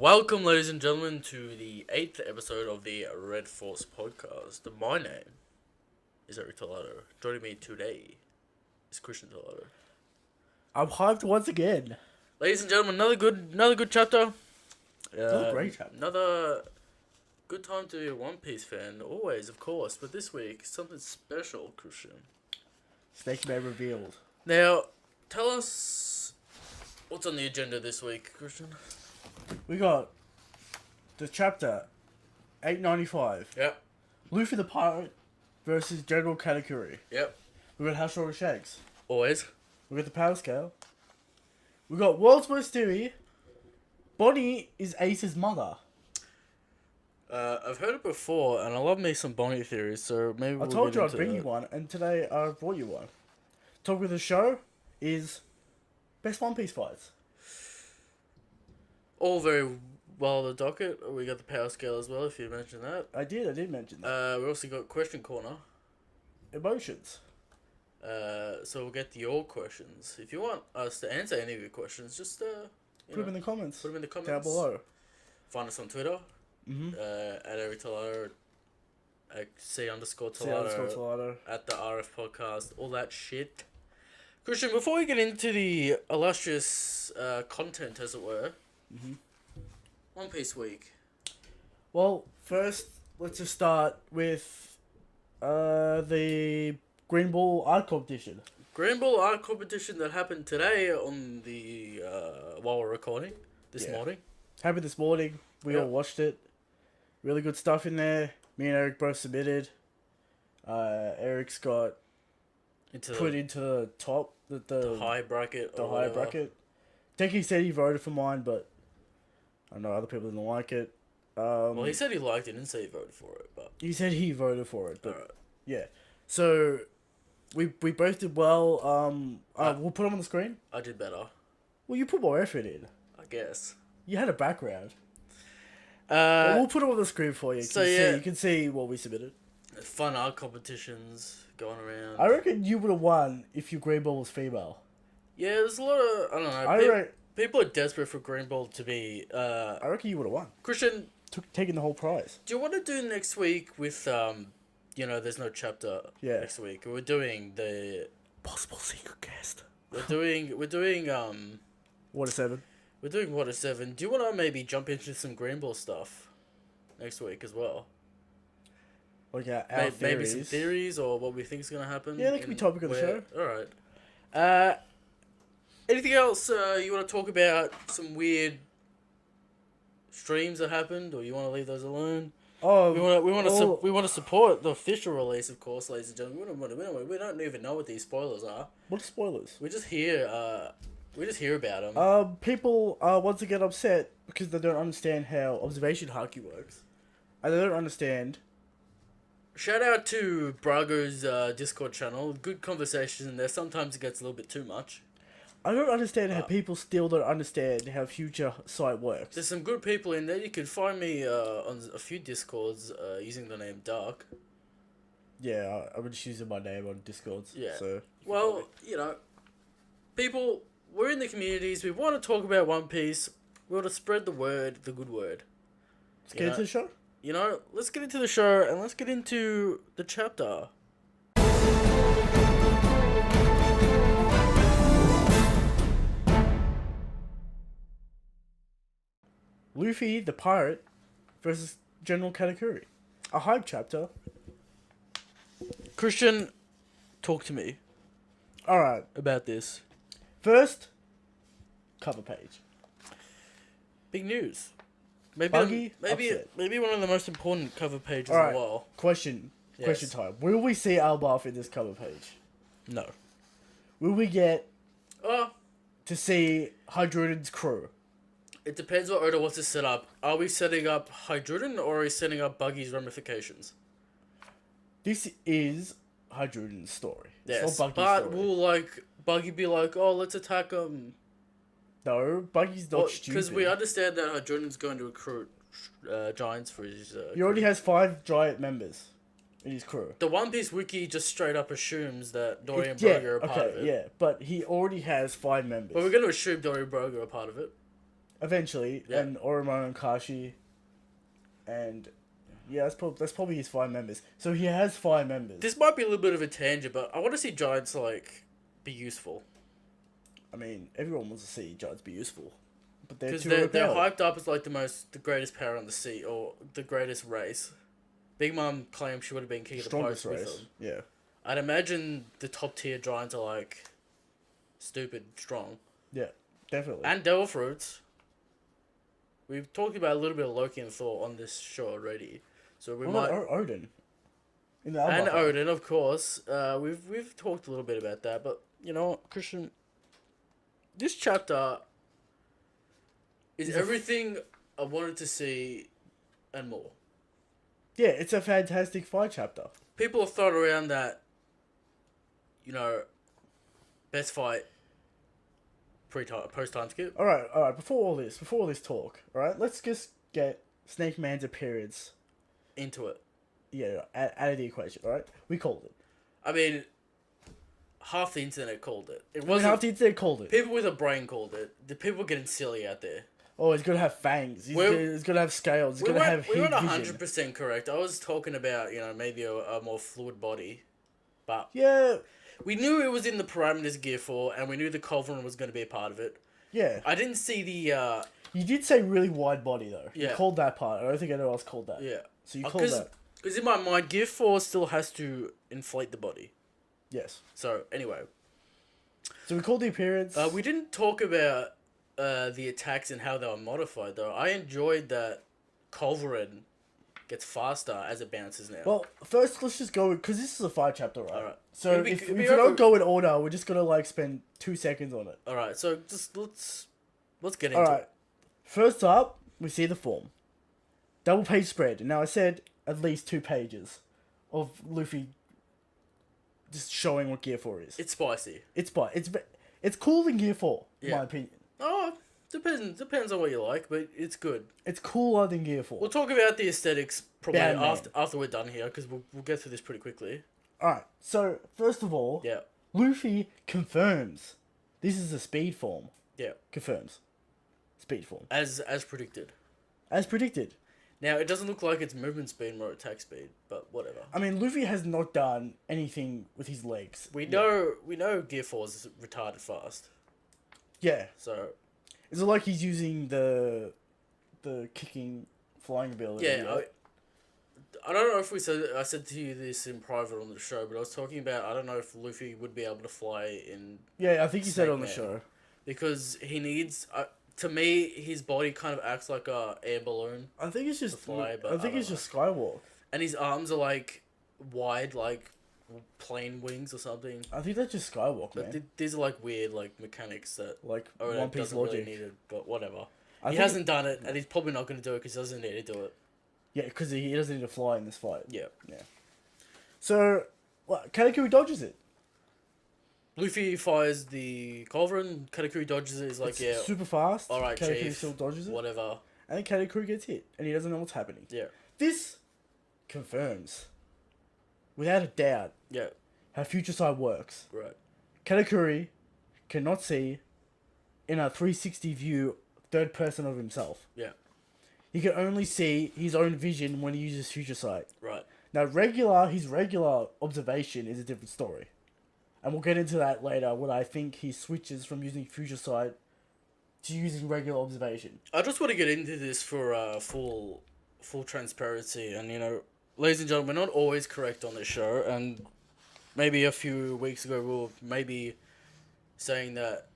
Welcome, ladies and gentlemen, to the 8th episode of the Red Force podcast. My name is Eric Tolado. Joining me today is Christian Tolado. I'm hyped once again. Ladies and gentlemen, another good chapter. Another great chapter. Another good time to be a One Piece fan, always, of course. But this week, something special, Christian. Snake Man revealed. Now, tell us what's on the agenda this week, Christian. We got the chapter 895. Yep. Luffy the Pirate versus General Katakuri. Yep. We got How Strong It Shakes. Always. We got the Power Scale. We got World's Worst Theory. Bonny is Ace's mother. I've heard it before, and I love me some Bonny theories, so maybe I told you I'd bring you one, and today I brought you one. Topic of the show is best One Piece fights. All very well on the docket. We got the power scale as well, if you mentioned that. I did mention that. We also got question corner. Emotions. So we'll get to your questions. If you want us to answer any of your questions, just Put them in the comments. Put them in the comments down below. Find us on Twitter. At Eric Tolado, at C_Tolado, at the RF podcast, all that shit. Christian, before we get into the illustrious content, as it were, One Piece week. Well, first, let's just start with the Green Ball art competition. Green Ball art competition that happened today on the while we're recording this morning. Happened this morning. We all watched it. Really good stuff in there. Me and Eric both submitted. Eric's got put into the top, the high bracket. The high bracket. I think he said he voted for mine, but I know other people didn't like it. Well, he said he liked it, didn't say he voted for it, but he said he voted for it. But right. Yeah, so we both did well. We'll put them on the screen. I did better. Well, you put more effort in. I guess. You had a background. We'll put them on the screen for you. You can see what we submitted. Fun art competitions going around. I reckon you would have won if your Green Ball was female. Yeah, there's a lot of, I don't know. People are desperate for Green Ball to be. I reckon you would have won. Christian, taking the whole prize. Do you want to do next week with there's no chapter next week. We're doing the possible secret guest. We're doing Water 7. We're doing Water 7. Do you want to maybe jump into some Green Ball stuff next week as well? Like our theories. Maybe some theories or what we think is going to happen. Yeah, that could be topic of the show. All right. Anything else you want to talk about? Some weird streams that happened, or you want to leave those alone? Oh, we want to support the official release, of course, ladies and gentlemen. We don't even know what these spoilers are. What are spoilers? We just hear about them. People are once again upset because they don't understand how observation haki works, and they don't understand. Shout out to Brago's Discord channel. Good conversations in there. Sometimes it gets a little bit too much. I don't understand how people still don't understand how Future Sight works. There's some good people in there. You can find me on a few Discords using the name Dark. Yeah, I'm just using my name on Discords. Yeah. So. Well, people, we're in the communities. We want to talk about One Piece. We want to spread the word, the good word. Let's get into the show. Let's get into the show and let's get into the chapter. Luffy the Pirate versus General Katakuri. A hype chapter. Christian, talk to me. Alright. About this. First, cover page. Big news. Maybe one of the most important cover pages in a while. Question time. Will we see Albarth in this cover page? No. Will we get to see Hydruden's crew? It depends what Oda wants to set up. Are we setting up Hydruden or are we setting up Buggy's ramifications? This is Hydruden's story. Yes, it's not Buggy's story. Will Buggy be like, oh, let's attack him? No, Buggy's not stupid. Because we understand that Hydruden's going to recruit giants for his... he already has 5 giant members in his crew. The One Piece wiki just straight up assumes that Dory and Broger are part of it. Yeah, but he already has 5 members. But we're going to assume Dory and Broger are part of it. Eventually, Yeah. and Oromo and Kashi, and yeah, that's probably his 5 members. So he has 5 members. This might be a little bit of a tangent, but I want to see Giants like be useful. I mean, everyone wants to see Giants be useful, but they're Because too they're overpowered. hyped up as like the greatest power on the sea or the greatest race. Big Mom claimed she would have been king of the Strongest post with race. them. Yeah. I'd imagine the top tier Giants are like stupid strong. Yeah, definitely. And Devil Fruits. We've talked about a little bit of Loki and Thor on this show already, so we might. Odin. In the And Alba. Odin, of course. We've talked a little bit about that, but you know what, Christian, this chapter is everything I wanted to see and more. Yeah, it's a fantastic fight chapter. People have thrown around that, you know, best fight post time skip. All right. Before all this talk, all right, let's just get Snake Man's appearance Into it. Yeah, out of the equation. All right, we called it. I mean, half the internet called it. It I mean, wasn't. half the internet called it. People with a brain called it. The people getting silly out there. Oh, he's gonna have fangs. He's gonna have scales. He's gonna have we heat weren't vision. 100% correct. I was talking about, you know, maybe a more fluid body, but Yeah, we knew it was in the parameters of Gear 4, and we knew the Culverin was going to be a part of it. yeah. I didn't see the You did say really wide body though. Yeah. You called that part. I don't think anyone else called that. yeah. So you called that. Because in my mind, Gear 4 still has to inflate the body. Yes. So anyway, So we called the appearance. we didn't talk about the attacks and how they were modified though. I enjoyed that Culverin gets faster as it bounces now. Well, first let's just go because this is a fight chapter, right? Alright. So It'll be- if it'll we be don't over- go in order, we're just gonna like spend 2 seconds on it. All right, so just let's get into All right. it. First up, we see the form. Double page spread. Now I said at least 2 pages of Luffy just showing what Gear 4 is. It's spicy. It's cooler than Gear 4, in Yeah. my opinion. Oh, depends on what you like, but it's good. It's cooler than Gear 4. We'll talk about the aesthetics probably Batman. after we're done here because we'll get through this pretty quickly. Alright, so first of all, Yeah, Luffy confirms this is a speed form. yeah, Confirms. Speed form. as predicted. As predicted. Now it doesn't look like it's movement speed, more attack speed, but whatever. I mean, Luffy has not done anything with his legs. We know Gear 4 is retarded fast, Yeah. so Is it like he's using the kicking flying ability? yeah. I don't know if I said to you this in private on the show, but I was talking about I don't know if Luffy would be able to fly in Yeah, I think you said it on the Snake Man. show. because he needs. To me, his body kind of acts like a air balloon, I think it's just fly, but I think I it's don't just skywalk. and his arms are like wide, like plane wings or something. I think that's just skywalk, But man. these are like weird, like mechanics that Like Oda One Piece doesn't logic. really need it, but whatever. I He think hasn't done it, and he's probably not going to do it because he doesn't need to do it. Yeah, because he doesn't need to fly in this fight. Yeah. So, Katakuri dodges it. Luffy fires the Culverin, Katakuri dodges it, he's like, It's yeah, super fast. alright, Katakuri chief, still dodges it. whatever. And then Katakuri gets hit, and he doesn't know what's happening. Yeah. This confirms, without a doubt, Yeah, how Future Sight works. right. Katakuri cannot see in a 360 view, third person of himself. Yeah, He can only see his own vision when he uses Future Sight. right. Now, his regular observation is a different story. And we'll get into that later when I think he switches from using Future Sight to using regular observation. I just want to get into this for full transparency, and you know, ladies and gentlemen, we're not always correct on this show, and maybe a few weeks ago we were maybe saying that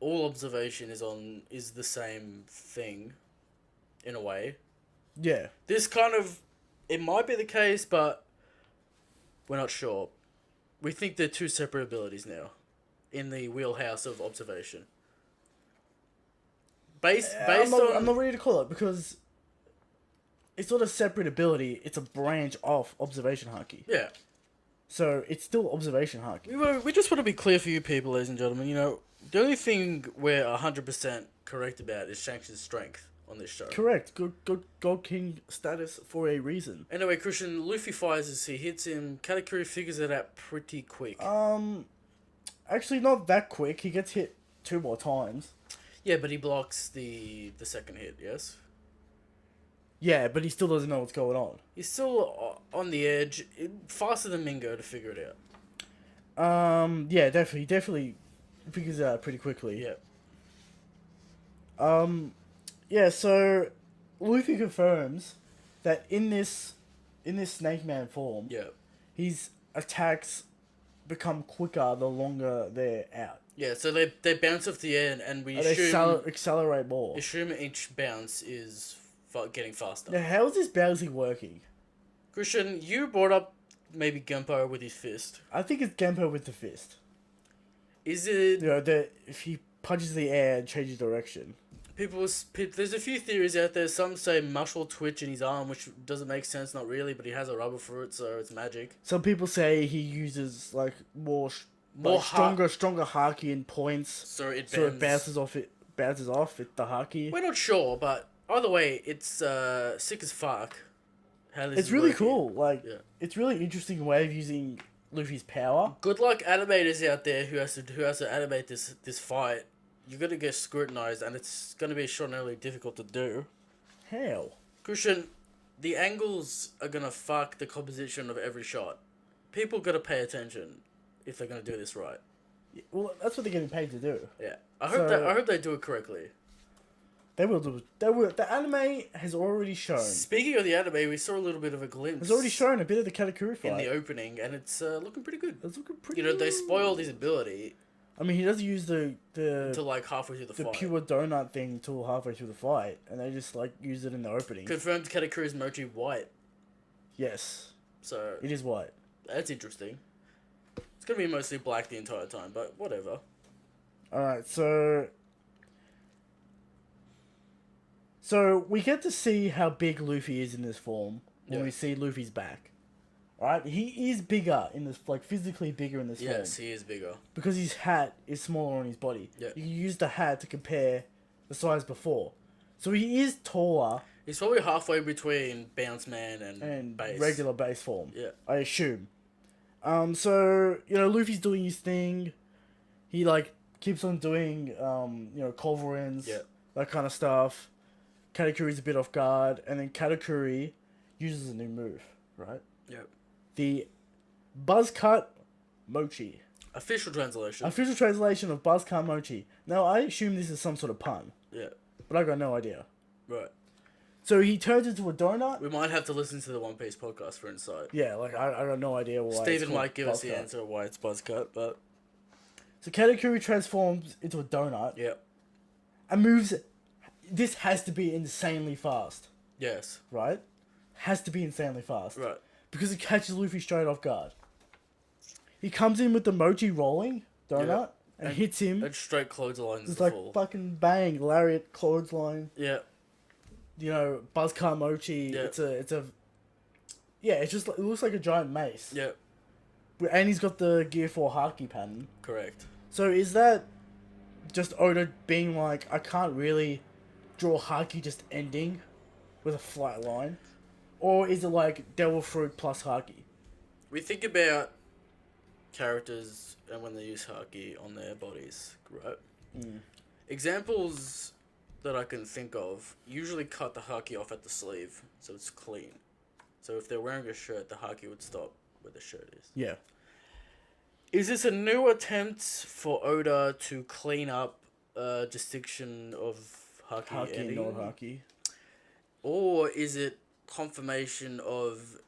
all observation is the same thing, in a way. Yeah. This kind of it might be the case, but we're not sure. We think they're two separate abilities now, in the wheelhouse of observation. Based I'm on not ready to call it because it's not a separate ability, it's a branch of observation haki. yeah. So it's still observation haki. We just want to be clear for you people, ladies and gentlemen. You know, the only thing we're 100% correct about is Shanks' strength on this show. Correct. Good God King status for a reason. Anyway, Christian, Luffy fires as he hits him. Katakuri figures it out pretty quick. Actually not that quick. He gets hit 2 more times. Yeah, but he blocks the second hit, yes? Yeah, but he still doesn't know what's going on. He's still on the edge, faster than Mingo to figure it out. Yeah, definitely figures it out pretty quickly. Yeah. Yeah, so Luffy confirms that in this Snake Man form, Yeah. his attacks become quicker the longer they're out. Yeah, so they bounce off the air, and we They accelerate more. Assume each bounce is getting faster. Now, how is this bouncing working? Christian, you brought up maybe Genpo with his fist. I think it's Genpo with the fist. Is it... You know, if he punches the air and changes direction. There's a few theories out there. Some say muscle twitch in his arm, which doesn't make sense, not really, but he has a rubber fruit, so it's magic. Some people say he uses like stronger haki and points, so it bounces off the haki. We're not sure, but either way, it's sick as fuck. It's really cool. It's really interesting way of using Luffy's power. Good luck animators out there who has to animate this fight. You're gonna get scrutinized, and it's gonna be extraordinarily difficult to do. How? Christian, the angles are gonna fuck the composition of every shot. People gotta pay attention if they're gonna do this right. Well, that's what they're getting paid to do. Yeah, I hope they do it correctly. They will do it. The anime has already shown. Speaking of the anime, we saw a little bit of a glimpse. It's already shown a bit of the Katakuri fight in the opening, and it's looking pretty good. It's looking pretty. You know, they spoiled his ability. I mean, he does use the until like halfway through the fight. The pure donut thing until halfway through the fight, and they just like use it in the opening. Confirmed Katakuri's mochi white. Yes. So it is white. That's interesting. It's gonna be mostly black the entire time, but whatever. Alright, so we get to see how big Luffy is in this form when we see Luffy's back. Alright, he is bigger in this, like physically bigger in this form. Yes, he is bigger. Because his hat is smaller on his body. Yeah. You can use the hat to compare the size before. So he is taller. He's probably halfway between Bounce Man and base. Regular base form. Yeah. I assume. So, you know, Luffy's doing his thing. He, like, keeps on doing, you know, culverins. Yeah. That kind of stuff. Katakuri's a bit off guard. And then Katakuri uses a new move, right? Yep. The Buzz Cut Mochi. Official translation. Official translation of Buzz Cut Mochi. Now, I assume this is some sort of pun. Yeah. But I got no idea. Right. So he turns into a donut. We might have to listen to the One Piece podcast for insight. Yeah, like I got no idea why. Stephen might give us the answer of why it's buzz cut, but so Katakuri transforms into a donut. Yeah. And moves. This has to be insanely fast. Yes. Right? Has to be insanely fast. Right. Because it catches Luffy straight off guard. He comes in with the mochi rolling donut and hits him. And straight clotheslines. It's like fucking bang, lariat, clothesline. Yeah. You know, Buzzcar Mochi. Yeah. It looks like a giant mace. Yeah. And he's got the Gear 4 Haki pattern. Correct. So is that just Oda being like, I can't really draw Haki just ending with a flat line? Or is it like Devil Fruit plus Haki? We think about characters and when they use Haki on their bodies, right? Mm. Examples that I can think of usually cut the Haki off at the sleeve so it's clean. So if they're wearing a shirt, the Haki would stop where the shirt is. Yeah. Is this a new attempt for Oda to clean up distinction of Haki and non-Haki? Or is it confirmation of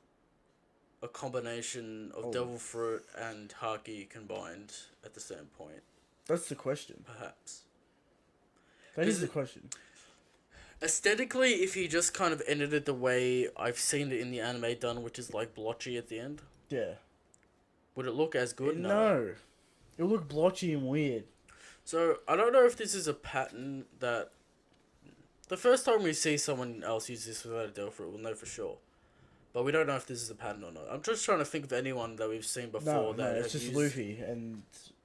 a combination of Devil Fruit and Haki combined at the same point? That's the question. Perhaps. That is the question. Aesthetically, if he just kind of ended it the way I've seen it in the anime done, which is like blotchy at the end. Yeah. Would it look as good? No. It'll look blotchy and weird. So, I don't know if this is a pattern that... The first time we see someone else use this without a Devil Fruit, we'll know for sure. But we don't know if this is a pattern or not. I'm just trying to think of anyone that we've seen before that it's just Luffy and...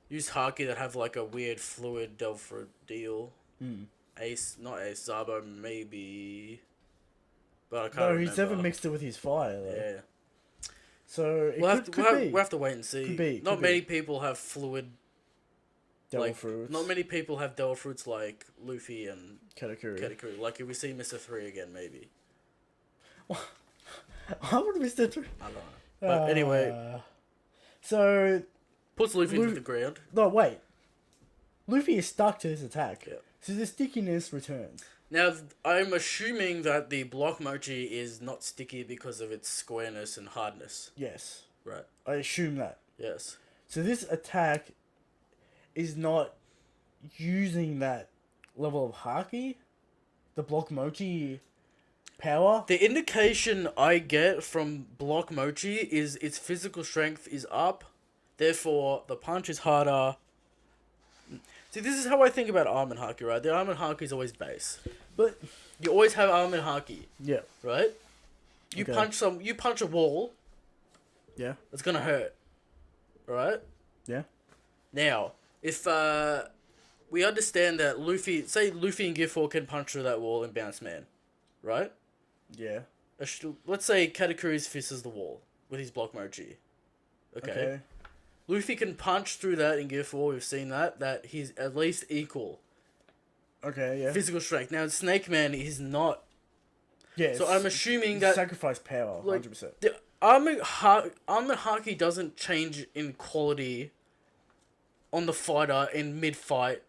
Use Haki that have like a weird fluid Devil Fruit deal. Ace, not Ace, Zabo maybe, but I can't remember. No, he's never mixed it with his fire though. Yeah. So we'll have to wait and see. Could be. Not many people have fluid Devil fruits. Not many people have devil fruits like Luffy and Katakuri. Like if we see Mr. 3 again, maybe. I would Mr. 3. I don't know. But anyway. So... Puts Luffy into the ground. No, wait. Luffy is stuck to his attack. Yeah. So the stickiness returns. Now, I'm assuming that the block mochi is not sticky because of its squareness and hardness. Yes. Right. I assume that. Yes. So this attack is not using that level of haki, the block mochi power. The indication I get from block mochi is its physical strength is up, therefore the punch is harder. See, this is how I think about arm and haki, right? The arm and haki is always base, but you always have arm and haki. Yeah. Right. You punch a wall. Yeah. It's gonna hurt. Right. Yeah. Now, if we understand that Luffy and Gear 4 can punch through that wall and bounce man, right? Yeah. Let's say Katakuri's fist is the wall with his block mochi. Okay. Luffy can punch through that in Gear 4, we've seen that he's at least equal. Okay, yeah. Physical strength. Now, Snake Man is not. Yeah, so I'm assuming that... Sacrifice power, 100%. The armor haki doesn't change in quality on the fighter in mid-fight,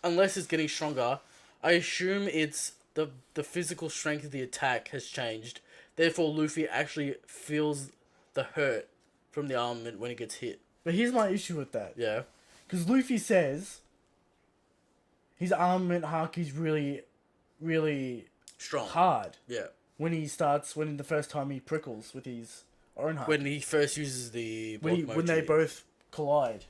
unless it's getting stronger. I assume it's the physical strength of the attack has changed. Therefore, Luffy actually feels the hurt from the armament when he gets hit. But here's my issue with that. Yeah. Because Luffy says his armament haki's really, really strong, hard. Yeah. When the first time he prickles with his own haki. When he first uses the block mochi. When they both collide.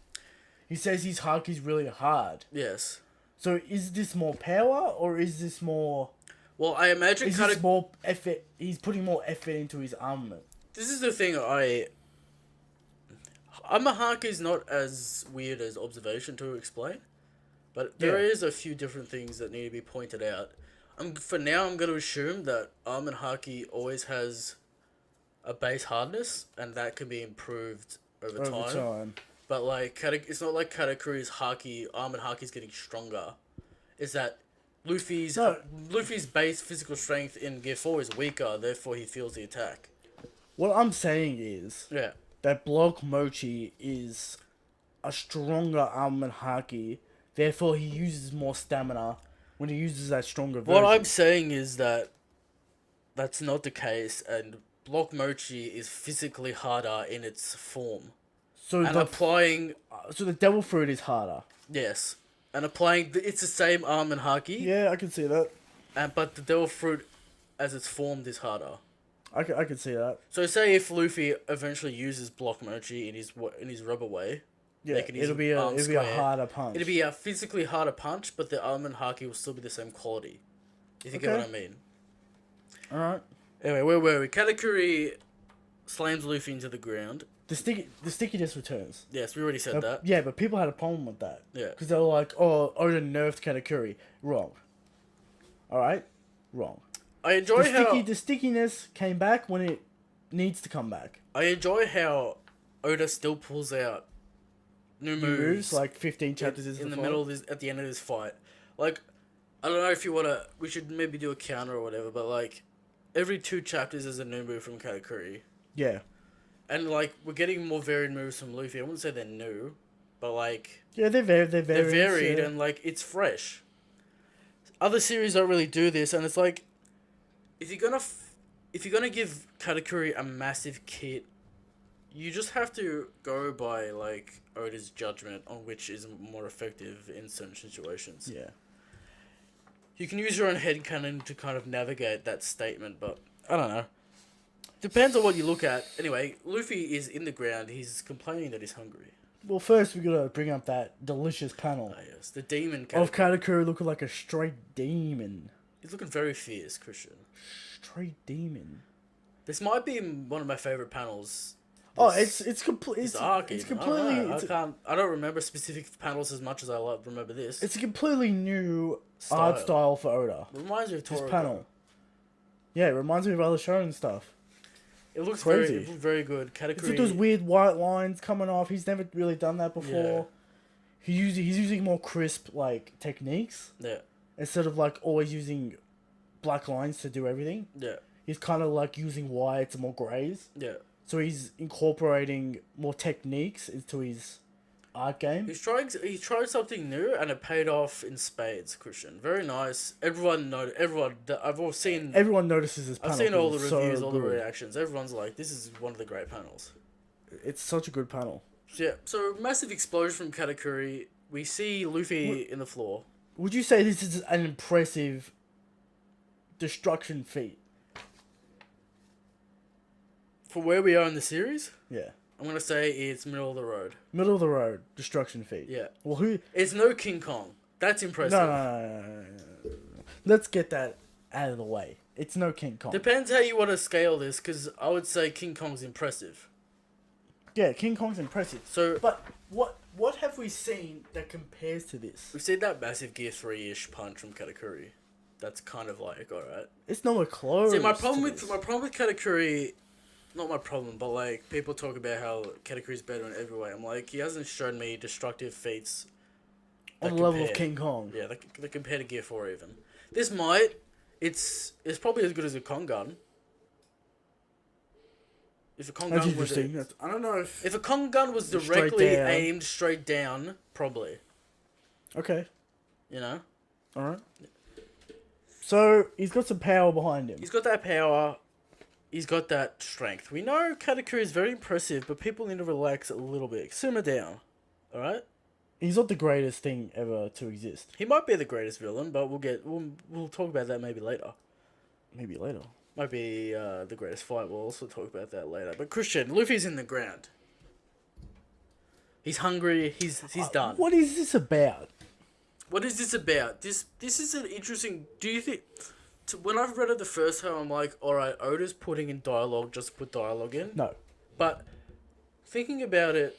He says his haki's really hard. Yes. So is this more power or is this more... Well, I imagine... Is this more effort... He's putting more effort into his armament. This is the thing Armor haki is not as weird as observation to explain. But there is a few different things that need to be pointed out. For now, I'm going to assume that armor haki always has a base hardness, and that can be improved over time. But like, it's not like Katakuri's haki, armor haki is getting stronger. It's that Luffy's base physical strength in Gear 4 is weaker, therefore he feels the attack. What I'm saying is that block mochi is a stronger armor haki, therefore he uses more stamina when he uses that stronger version. What I'm saying is that that's not the case, and block mochi is physically harder in its form. So the devil fruit is harder. Yes. And it's the same arm and haki. Yeah, I can see that. But the devil fruit, as it's formed, is harder. I can see that. So say if Luffy eventually uses block mochi in his rubber way, it'll be a harder punch. It'll be a physically harder punch, but the arm and haki will still be the same quality. If you get what I mean. All right. Anyway, where were we? Katakuri slams Luffy into the ground. The stickiness returns. Yes, we already said that. Yeah, but people had a problem with that. Yeah. Because they were like, oh, Oda nerfed Katakuri. Wrong. Alright? Wrong. I enjoy the stickiness came back when it needs to come back. I enjoy how Oda still pulls out new moves like 15 chapters in the middle of at the end of this fight. Like, I don't know if you want to... We should maybe do a counter or whatever, but like, every 2 chapters is a new move from Katakuri. Yeah. And, like, we're getting more varied moves from Luffy. I wouldn't say they're new, but, like... Yeah, they're varied, and, like, it's fresh. Other series don't really do this, and it's like... If you're gonna give Katakuri a massive kit, you just have to go by, like, Oda's judgment on which is more effective in certain situations. Yeah. You can use your own headcanon to kind of navigate that statement, but... I don't know. Depends on what you look at. Anyway, Luffy is in the ground. He's complaining that he's hungry. Well, first we gotta bring up that delicious panel. Oh, yes. The demon Katakuri. Of Katakuri looking like a straight demon. He's looking very fierce, Christian. Straight demon. This might be one of my favourite panels. It's completely... It's completely... I don't remember specific panels as much as I remember this. It's a completely new art style for Oda. It reminds me of Toro. This panel. Yeah, it reminds me of other shows and stuff. It looks crazy. It looks very good. Katakuri. It's like those weird white lines coming off. He's never really done that before. he's using more crisp like techniques. Yeah. Instead of like always using black lines to do everything. Yeah. He's kind of like using whites and more greys. Yeah. So he's incorporating more techniques into his art game. He tried something new and it paid off in spades, Christian. Very nice. Everyone Everyone notices his panel. I've seen all the reviews, all the reactions. Everyone's like, this is one of the great panels. It's such a good panel. So massive explosion from Katakuri. We see Luffy in the floor. Would you say this is an impressive destruction feat? For where we are in the series? Yeah. I'm going to say it's middle of the road. Middle of the road destruction feat. Yeah. Well, who... It's no King Kong. That's impressive. No. Let's get that out of the way. It's no King Kong. Depends how you want to scale this, because I would say King Kong's impressive. Yeah, King Kong's impressive. But what have we seen that compares to this? We've seen that massive Gear 3-ish punch from Katakuri. That's kind of like, alright. It's nowhere close. See, my problem with Katakuri... Not my problem, but like people talk about how Katakuri's better in every way. I'm like, he hasn't shown me destructive feats on the level of King Kong. Yeah, they compare to Gear 4 even. This might, it's probably as good as a Kong gun. If a Kong gun was, I don't know if a Kong gun was directly aimed straight down, probably. Okay. You know. All right. So he's got some power behind him. He's got that power. He's got that strength. We know Katakuri is very impressive, but people need to relax a little bit. Simmer down. Alright? He's not the greatest thing ever to exist. He might be the greatest villain, but we'll talk about that maybe later. Maybe later. Might be the greatest fight. We'll also talk about that later. But Christian, Luffy's in the ground. He's hungry. He's done. What is this about? What is this about? This is an interesting... Do you think... When I've read it the first time, I'm like, alright, Oda's putting in dialogue just to put dialogue in. No. But thinking about it,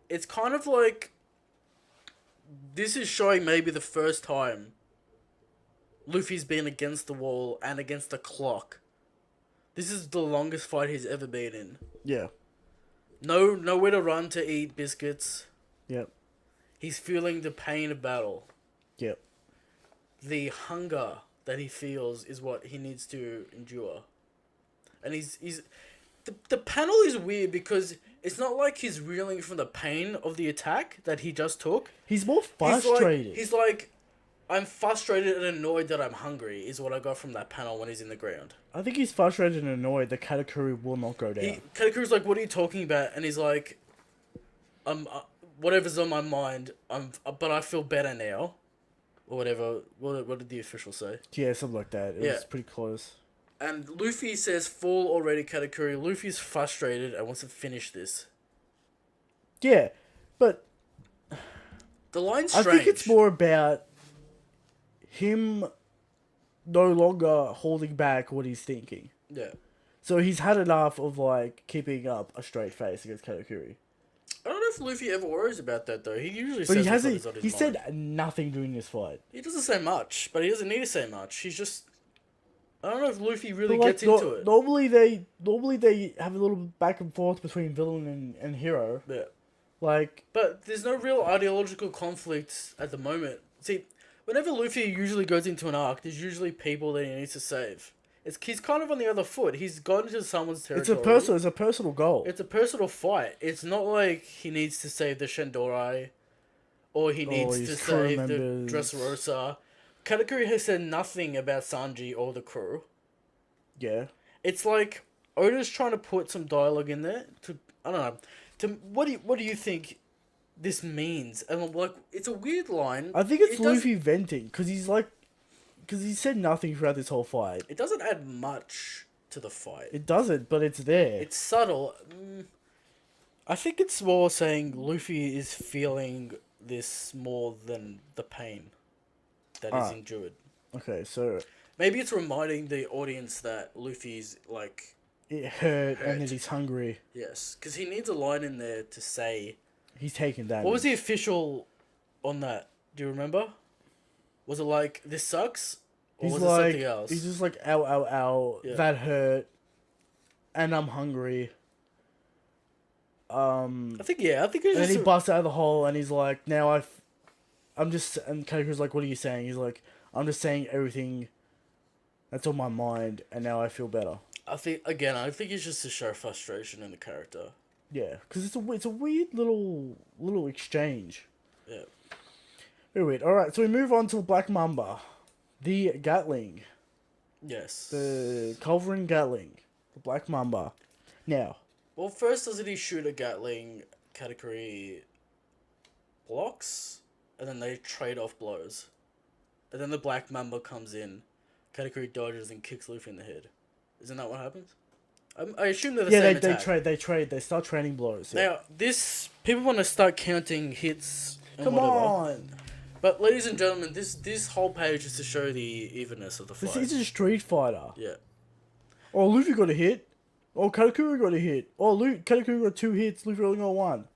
it's kind of like this is showing maybe the first time Luffy's been against the wall and against the clock. This is the longest fight he's ever been in. Yeah. Nowhere to run to eat biscuits. Yep. He's feeling the pain of battle. Yep. The hunger that he feels is what he needs to endure. And the panel is weird because it's not like he's reeling from the pain of the attack that he just took. He's more frustrated. He's like I'm frustrated and annoyed that I'm hungry is what I got from that panel when he's in the ground. I think he's frustrated and annoyed that Katakuri will not go down. Katakuri's like, what are you talking about? And he's like, whatever's on my mind, but I feel better now. Or whatever. What did the official say? Yeah, something like that. It was pretty close. And Luffy says, fall already, Katakuri. Luffy's frustrated and wants to finish this. Yeah, but... The line's strange. I think it's more about him no longer holding back what he's thinking. Yeah. So he's had enough of, like, keeping up a straight face against Katakuri. I don't know if Luffy ever worries about that, though. He usually says what's on his mind. He said nothing during this fight. He doesn't say much, but he doesn't need to say much. He's just... I don't know if Luffy really gets into it. Normally they have a little back and forth between villain and hero. Yeah. Like... But there's no real ideological conflict at the moment. See, whenever Luffy usually goes into an arc, there's usually people that he needs to save. He's kind of on the other foot. He's gone into someone's territory. It's a personal goal. It's a personal fight. It's not like he needs to save the Shandorai, or he needs to save the Dressrosa. Katakuri has said nothing about Sanji or the crew. Yeah. It's like Oda's trying to put some dialogue in there I don't know. What do you think this means? And like, it's a weird line. I think it's Luffy venting because he said nothing throughout this whole fight. It doesn't add much to the fight. It doesn't, but it's there. It's subtle. I think it's more saying Luffy is feeling this more than the pain that is endured. Okay, so... Maybe it's reminding the audience that Luffy's, like... It hurt and that he's hungry. Yes, because he needs a line in there to say... He's taken damage. What was the official on that? Do you remember? Was it like, this sucks? Or was it something else? He's just like, ow, ow, ow, that hurt, and I'm hungry. I think it's and just then he busts out of the hole, and he's like, "Now and Kaku's like, "What are you saying?" He's like, "I'm just saying everything that's on my mind, and now I feel better." I think it's just to show frustration in the character. Yeah, because it's a weird little exchange. Yeah. Very weird. All right, so we move on to Black Mamba, the Gatling. Yes. The Culverin Gatling, the Black Mamba. Now. Well, first doesn't he shoot a Gatling? Katakuri blocks, and then they trade off blows, and then the Black Mamba comes in. Katakuri dodges and kicks Luffy in the head. Isn't that what happens? I assume they're the same attack. They trade. They start trading blows. Yeah. Now, people want to start counting hits. Come on. But ladies and gentlemen, this whole page is to show the evenness of the fight. This is a Street Fighter. Yeah. Oh, Luffy got a hit. Oh, Katakuri got a hit. Oh, Katakuri got 2 hits. Luffy only got 1.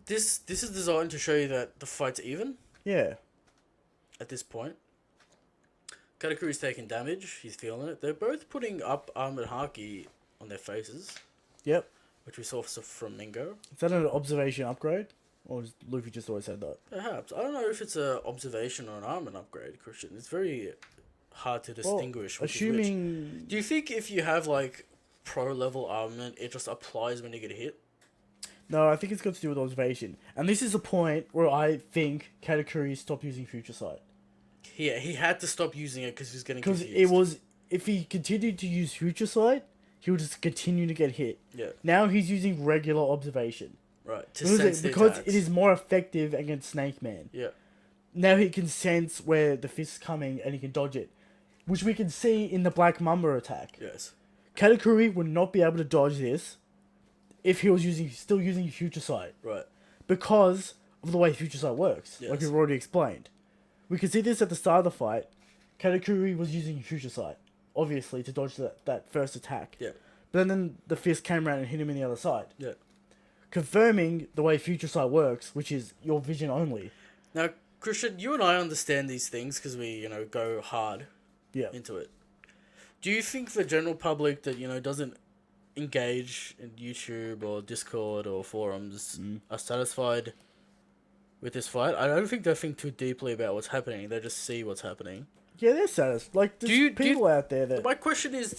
This is designed to show you that the fight's even. Yeah. At this point. Katakuri's taking damage. He's feeling it. They're both putting up armored haki on their faces. Yep. Which we saw from Mingo. Is that an observation upgrade? Or has Luffy just always said that? Perhaps. I don't know if it's an observation or an armor upgrade, Christian. It's very hard to distinguish. Well, assuming... Do you think if you have, like, pro-level armament, it just applies when you get hit? No, I think it's got to do with observation. And this is a point where I think Katakuri stopped using Future Sight. Yeah, he had to stop using it because he was getting confused. Because it was... If he continued to use Future Sight, he would just continue to get hit. Yeah. Now he's using regular observation. Right. Because it is more effective against Snake Man. Yeah. Now he can sense where the fist is coming and he can dodge it. Which we can see in the Black Mamba attack. Yes. Katakuri would not be able to dodge this if he was still using Future Sight. Right. Because of the way Future Sight works. Yes. Like we've already explained. We can see this at the start of the fight. Katakuri was using Future Sight, obviously, to dodge that first attack. Yeah. But then the fist came around and hit him in the other side. Yeah. Confirming the way Future Sight works, which is your vision only. Now, Christian, you and I understand these things because we, go hard into it. Do you think the general public that, doesn't engage in YouTube or Discord or forums are satisfied with this fight? I don't think they think too deeply about what's happening. They just see what's happening. Yeah, they're satisfied. Like, there's people out there that... My question is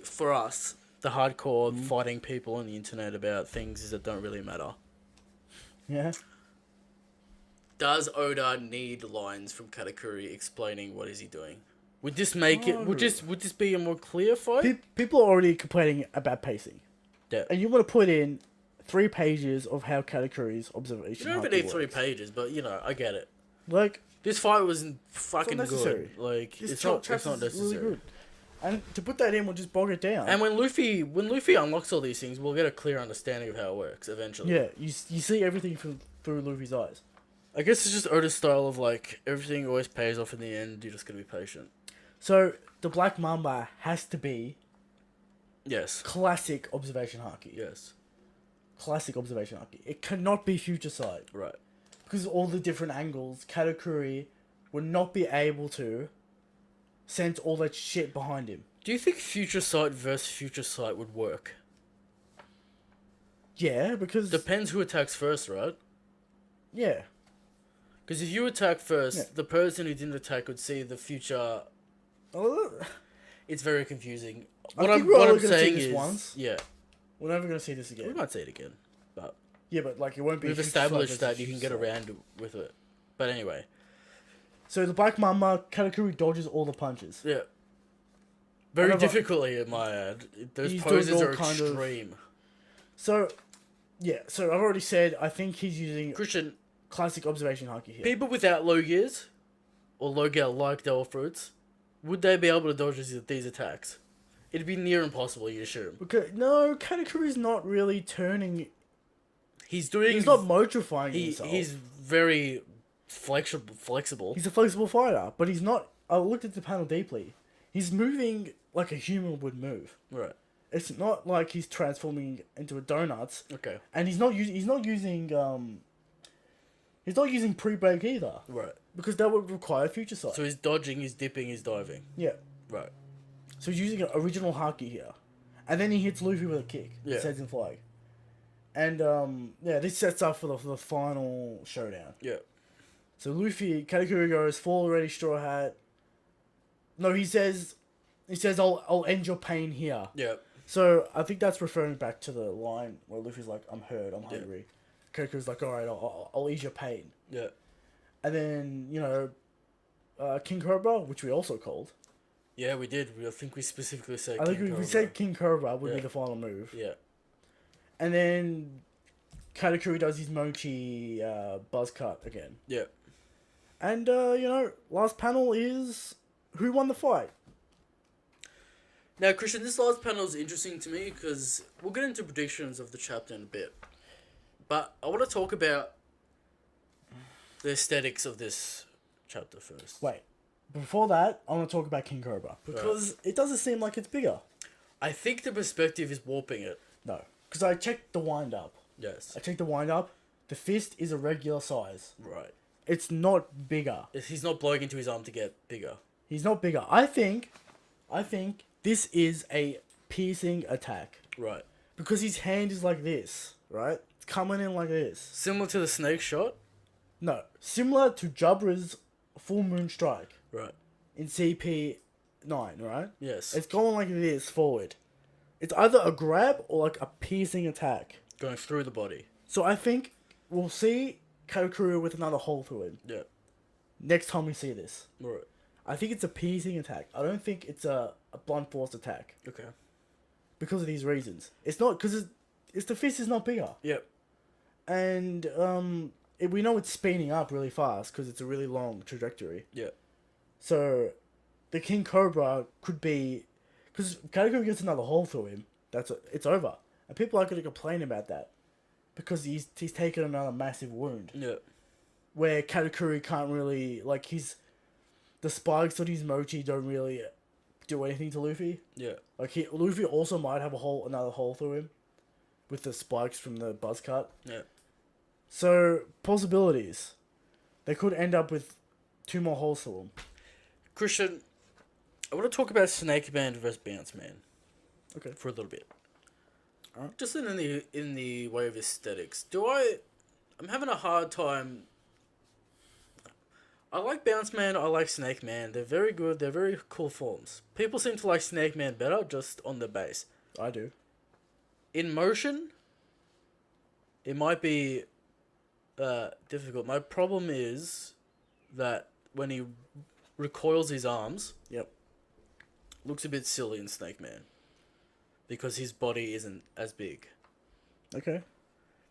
for us, the hardcore fighting people on the internet about things that don't really matter. Yeah. Does Oda need lines from Katakuri explaining what is he doing? Would this make it... Would this be a more clear fight? People are already complaining about pacing. Yeah. And you want to put in 3 pages of how Katakuri's observation... You don't even need 3 pages, but, I get it. Like... This fight wasn't fucking good. Like, it's not necessary. Really good. And to put that in will just bog it down. And when Luffy unlocks all these things, we'll get a clear understanding of how it works eventually. Yeah, you see everything through Luffy's eyes. I guess it's just Oda's style of, like, everything always pays off in the end, you're just gonna be patient. So, the Black Mamba has to be... Yes. Classic observation haki. Yes. Classic observation haki. It cannot be Future Sight. Right. Because of all the different angles, Katakuri would not be able to sense all that shit behind him. Do you think Future Sight versus Future Sight would work? Yeah, because... Depends who attacks first, right? Yeah. Because if you attack first, the person who didn't attack would see the future... It's very confusing. What I'm saying is... Once. Yeah. We're never going to see this again. We might see it again, but... Yeah, but like it won't be... We've established that you can get around with it. But anyway. So the Black Mamba, Katakuri dodges all the punches. Yeah. Very difficultly, in my ad. Those poses are extreme. So, yeah. So I've already said I think he's using... Christian... Classic observation haki here. People without low gears, or low gear like Devil Fruits, would they be able to dodge these attacks? It'd be near impossible, you assume. Okay, no, Katakuri's not really turning... He's not motrifying himself. He's very flexible. He's a flexible fighter, but he's not... I looked at the panel deeply. He's moving like a human would move. Right. It's not like he's transforming into a donuts. Okay. And he's not using pre-break either. Right. Because that would require Future Sight. So he's dodging, he's dipping, he's diving. Yeah. Right. So he's using an original haki here. And then he hits Luffy with a kick. Yeah. Sends him flying. And, this sets up for the final showdown. Yeah. So Luffy, Katakuri goes, fall already, Straw Hat. No, he says, I'll end your pain here. Yeah. So I think that's referring back to the line where Luffy's like, I'm hurt, I'm hungry. Katakuri's like, alright, I'll ease your pain. Yeah. And then, King Cobra, which we also called. Yeah, we did. I think we specifically said I think we said King Cobra would be Yeah. the final move. Yeah. And then Katakuri does his Mochi buzz cut again. Yeah. And, last panel is who won the fight? Now, Christian, this last panel is interesting to me because we'll get into predictions of the chapter in a bit. But I want to talk about the aesthetics of this chapter first. Wait. Before that, I want to talk about King Cobra. Because it doesn't seem like it's bigger. I think the perspective is warping it. No. Because I checked the wind-up. Yes. I checked the wind-up. The fist is a regular size. Right. It's not bigger. He's not blowing into his arm to get bigger. He's not bigger. I think this is a piercing attack. Right. Because his hand is like this, right? It's coming in like this. Similar to the snake shot? No. Similar to Jabra's Full Moon Strike. Right. In CP9, right? Yes. It's going like this forward. It's either a grab or like a piercing attack. Going through the body. So I think we'll see Katakuri with another hole through him. Yeah. Next time we see this. Right. I think it's a piercing attack. I don't think it's a blunt force attack. Okay. Because of these reasons. It's not, because it's the fist is not bigger. Yep. And we know it's speeding up really fast because it's a really long trajectory. Yeah. So the King Cobra could be, because Katakuri gets another hole through him, it's over. And people are going to complain about that because he's taken another massive wound. Yeah. Where Katakuri can't really, the spikes on his Mochi don't really do anything to Luffy. Yeah. Luffy also might have another hole through him with the spikes from the buzz cut. Yeah. So, possibilities. They could end up with 2 more holes through them. Christian, I want to talk about Snake Man versus Bounce Man. Okay. For a little bit. Alright. Just in the way of aesthetics. I'm having a hard time. I like Bounce Man, I like Snake Man. They're very good, they're very cool forms. People seem to like Snake Man better just on the base. I do. In motion, it might be difficult. My problem is that when he recoils his arms, Yep. looks a bit silly in Snake Man. Because his body isn't as big. Okay.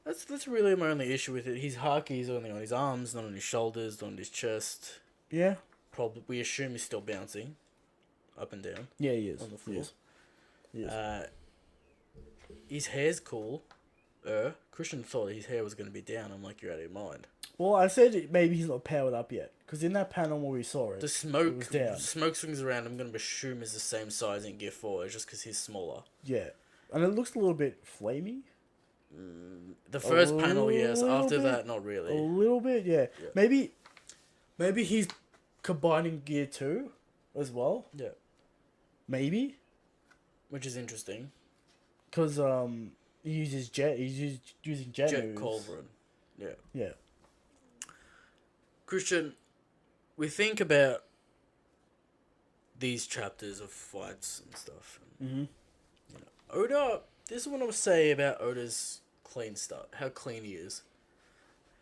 That's really my only issue with it. His haki is only on his arms, not on his shoulders, not on his chest. Yeah. Probably, we assume he's still bouncing up and down. Yeah, he is. On the floor. He is. His hair's cool. Christian thought his hair was going to be down. I'm like, you're out of your mind. Well, I said maybe he's not powered up yet. Because in that panel where we saw it, The it was down. smoke swings around, I'm going to assume is the same size in Gear 4. It's just because he's smaller. Yeah. And it looks a little bit flamey. The first panel, yes. little After bit. that, not really. A little bit, yeah. Yeah. Maybe he's combining Gear 2 as well. Yeah. Maybe. Which is interesting. Because he uses jet. He's using jet moves. Cobra. Yeah. Yeah. Christian, we think about these chapters of fights and stuff. Mm-hmm. Oda, this is what I would say about Oda's clean start, how clean he is.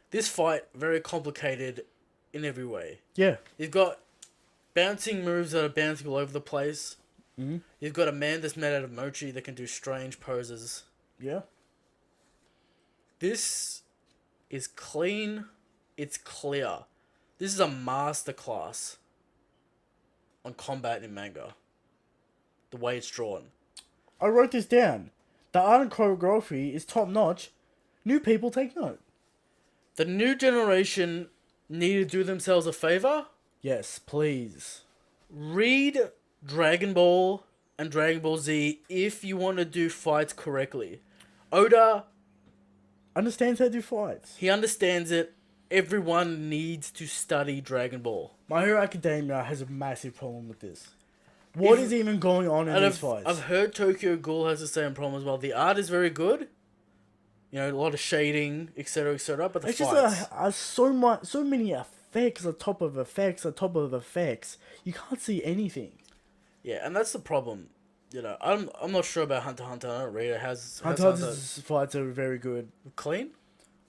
This fight, very complicated in every way. Yeah. You've got bouncing moves that are bouncing all over the place. Mm-hmm. You've got a man that's made out of mochi that can do strange poses. Yeah. This is clean. It's clear. This is a masterclass on combat in manga. The way it's drawn. I wrote this down. The art and choreography is top notch. New people take note. The new generation need to do themselves a favor. Yes, please. Read Dragon Ball and Dragon Ball Z if you want to do fights correctly. Oda, Understands how to do fights. he understands it. Everyone needs to study Dragon Ball. My Hero Academia has a massive problem with this. What is even going on in these fights? I've heard Tokyo Ghoul has the same problem as well. The art is very good. You know, a lot of shading, etc., etc. But the It's fights, just so many effects on top of effects on top of effects. You can't see anything. yeah, and that's the problem. You know, I'm not sure about Hunter x Hunter. I don't read it. Has Hunter's fights are very good. clean?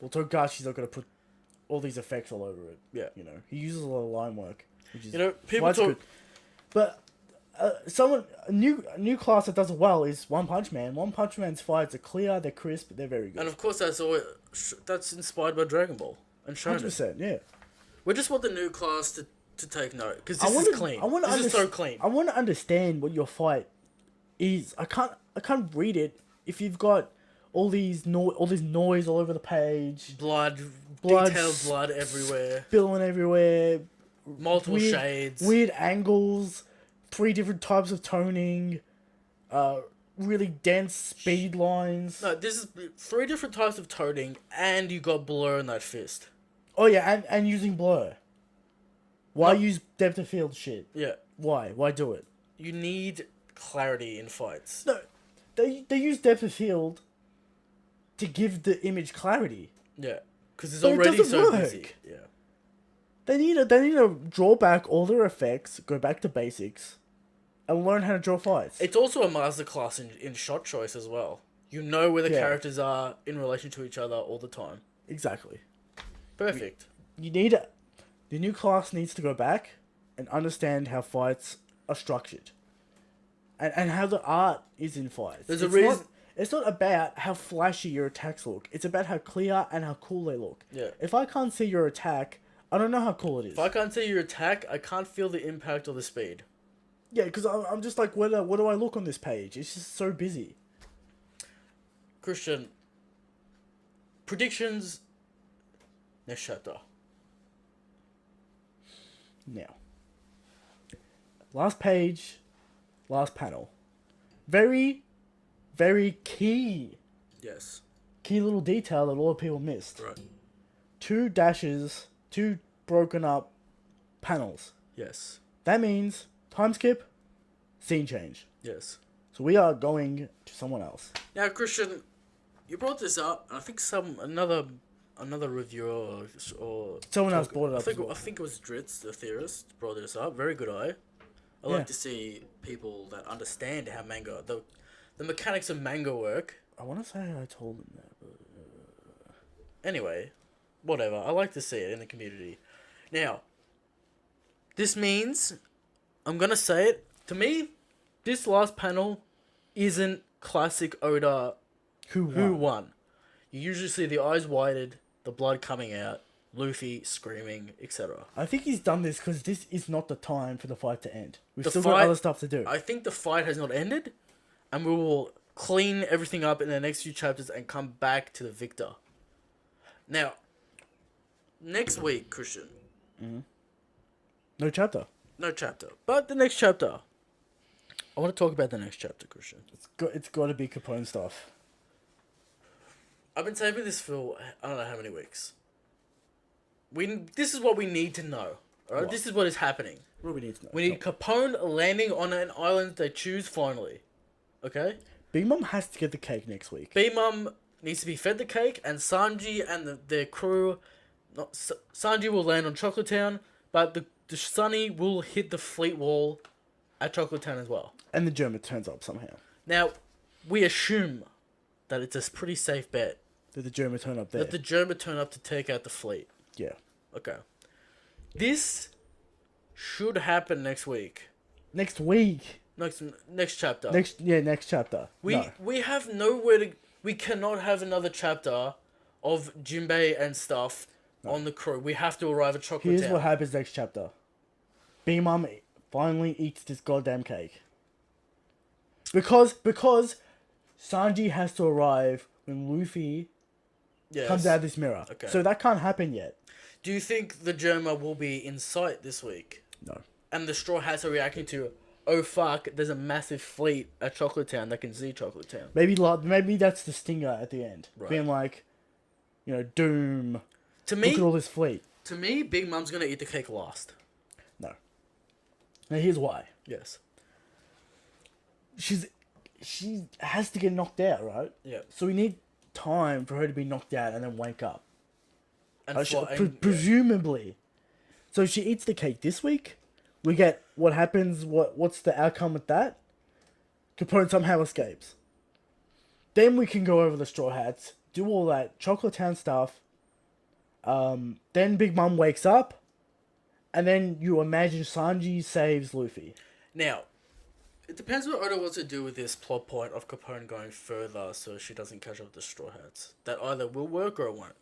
Well, Togashi's not going to put all these effects all over it. Yeah. You know, he uses a lot of line work, which is, You know, people talk. Good. But a new class that does it well is One Punch Man. One Punch Man's fights are clear, they're crisp, they're very good. And of course, that's inspired by Dragon Ball and Shonen. 100%, yeah. We just want the new class to take note because this is clean. This is so clean. I want to understand what your fight is. I can't read it if you've got all this noise all over the page, blood, detailed blood everywhere, spilling everywhere, multiple shades, weird angles, 3 different types of toning, really dense speed lines. No, this is 3 different types of toning, and you got blur in that fist. Oh yeah, and using blur. Why use depth of field shit? Yeah. Why? Why do it? You need clarity in fights. No, they use depth of field to give the image clarity. Yeah, because it's already so busy. Yeah. They need to draw back all their effects, go back to basics, and learn how to draw fights. It's also a masterclass in shot choice as well. You know where the characters are in relation to each other all the time. Exactly. Perfect. The new class needs to go back and understand how fights are structured. And how the art is in fights. There's a reason. It's not about how flashy your attacks look. It's about how clear and how cool they look. Yeah. If I can't see your attack, I don't know how cool it is. If I can't see your attack, I can't feel the impact or the speed. Yeah, because I'm just like, what do I look on this page? It's just so busy. Christian, predictions, next chapter. Now. Last page, last panel. Very, very key. Yes. Key little detail that a lot of people missed. Right. 2 dashes, 2 broken up panels. Yes. That means time skip, scene change. Yes. So we are going to someone else. Now, Christian, you brought this up. I think another reviewer or someone else brought it up. I think it was Dritz, the theorist, brought this up. Very good eye. I like to see people that understand how manga, the mechanics of manga work. I want to say I told him that, but... Anyway, whatever. I like to see it in the community. Now, this means, I'm going to say it, to me, this last panel isn't classic Oda who won. You usually see the eyes widened, the blood coming out, Luffy screaming, etc. I think he's done this because this is not the time for the fight to end. We've still got other stuff to do. I think the fight has not ended, and we will clean everything up in the next few chapters and come back to the victor. Now, next week, Christian. Mm-hmm. No chapter. No chapter. But the next chapter. I want to talk about the next chapter, Christian. It's got to be Capone stuff. I've been saving this for I don't know how many weeks. This is what we need to know. Alright? What? This is what is happening. What do we need to know? We need Capone landing on an island they choose finally. Okay? Big Mom has to get the cake next week. Big Mom needs to be fed the cake, and Sanji and their crew... Sanji will land on Chocolate Town, but the Sunny will hit the fleet wall at Chocolate Town as well. And the German turns up somehow. Now, we assume that it's a pretty safe bet. That the German turn up there. That the German turn up to take out the fleet. Yeah. Okay. This should happen next week. Next week? Next chapter. Next chapter. We have nowhere to... We cannot have another chapter of Jinbei and stuff on the crew. We have to arrive at Chocolate Town. Here's what happens next chapter. Big Mom finally eats this goddamn cake. Because Sanji has to arrive when Luffy comes out of this mirror. Okay. So that can't happen yet. Do you think the Germa will be in sight this week? No. And the Straw Hats are reacting to, oh fuck, there's a massive fleet at Chocolate Town that can see Chocolate Town. Maybe that's the stinger at the end. Right. Being like, Doom. To me, look at all this fleet. To me, Big Mom's gonna eat the cake last. No. Now here's why. Yes. She has to get knocked out, right? Yeah. So we need time for her to be knocked out and then wake up. And Presumably. So she eats the cake this week. We get what happens. What's the outcome with that? Capone somehow escapes. Then we can go over the Straw Hats, do all that Chocolate Town stuff. Then Big Mom wakes up, and then you imagine Sanji saves Luffy. Now, it depends what Oda wants to do with this plot point of Capone going further so she doesn't catch up with the Straw Hats. That either will work or it won't.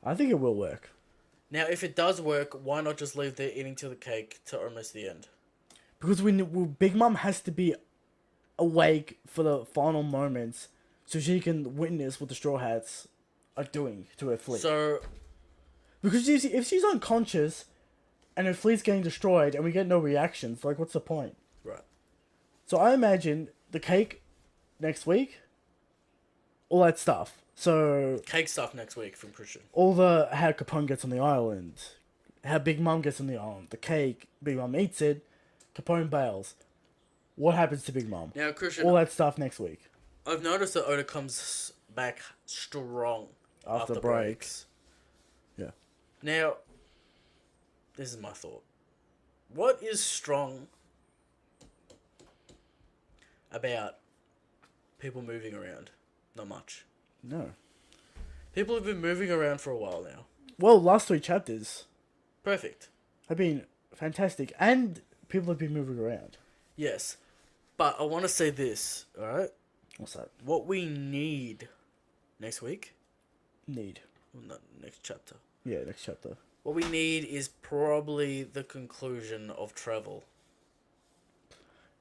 I think it will work. Now, if it does work, why not just leave the eating to the cake to almost the end? Because Big Mom has to be awake for the final moments so she can witness what the Straw Hats are doing to her fleet. So, because if she's unconscious and her fleet's getting destroyed and we get no reactions, like, what's the point? Right. So I imagine the cake next week, all that stuff. So cake stuff next week from Christian. How Capone gets on the island, how Big Mom gets on the island, the cake, Big Mom eats it, Capone bails. What happens to Big Mom? Now, Christian, all that stuff next week. I've noticed that Oda comes back strong after breaks. Yeah. Now, this is my thought. What is strong about people moving around? Not much. No. People have been moving around for a while now. Well, last 3 chapters. Perfect. Have been fantastic. And people have been moving around. Yes. But I want to say this, alright? What's that? What we need next week? Well, not next chapter. Yeah, next chapter. What we need is probably the conclusion of travel.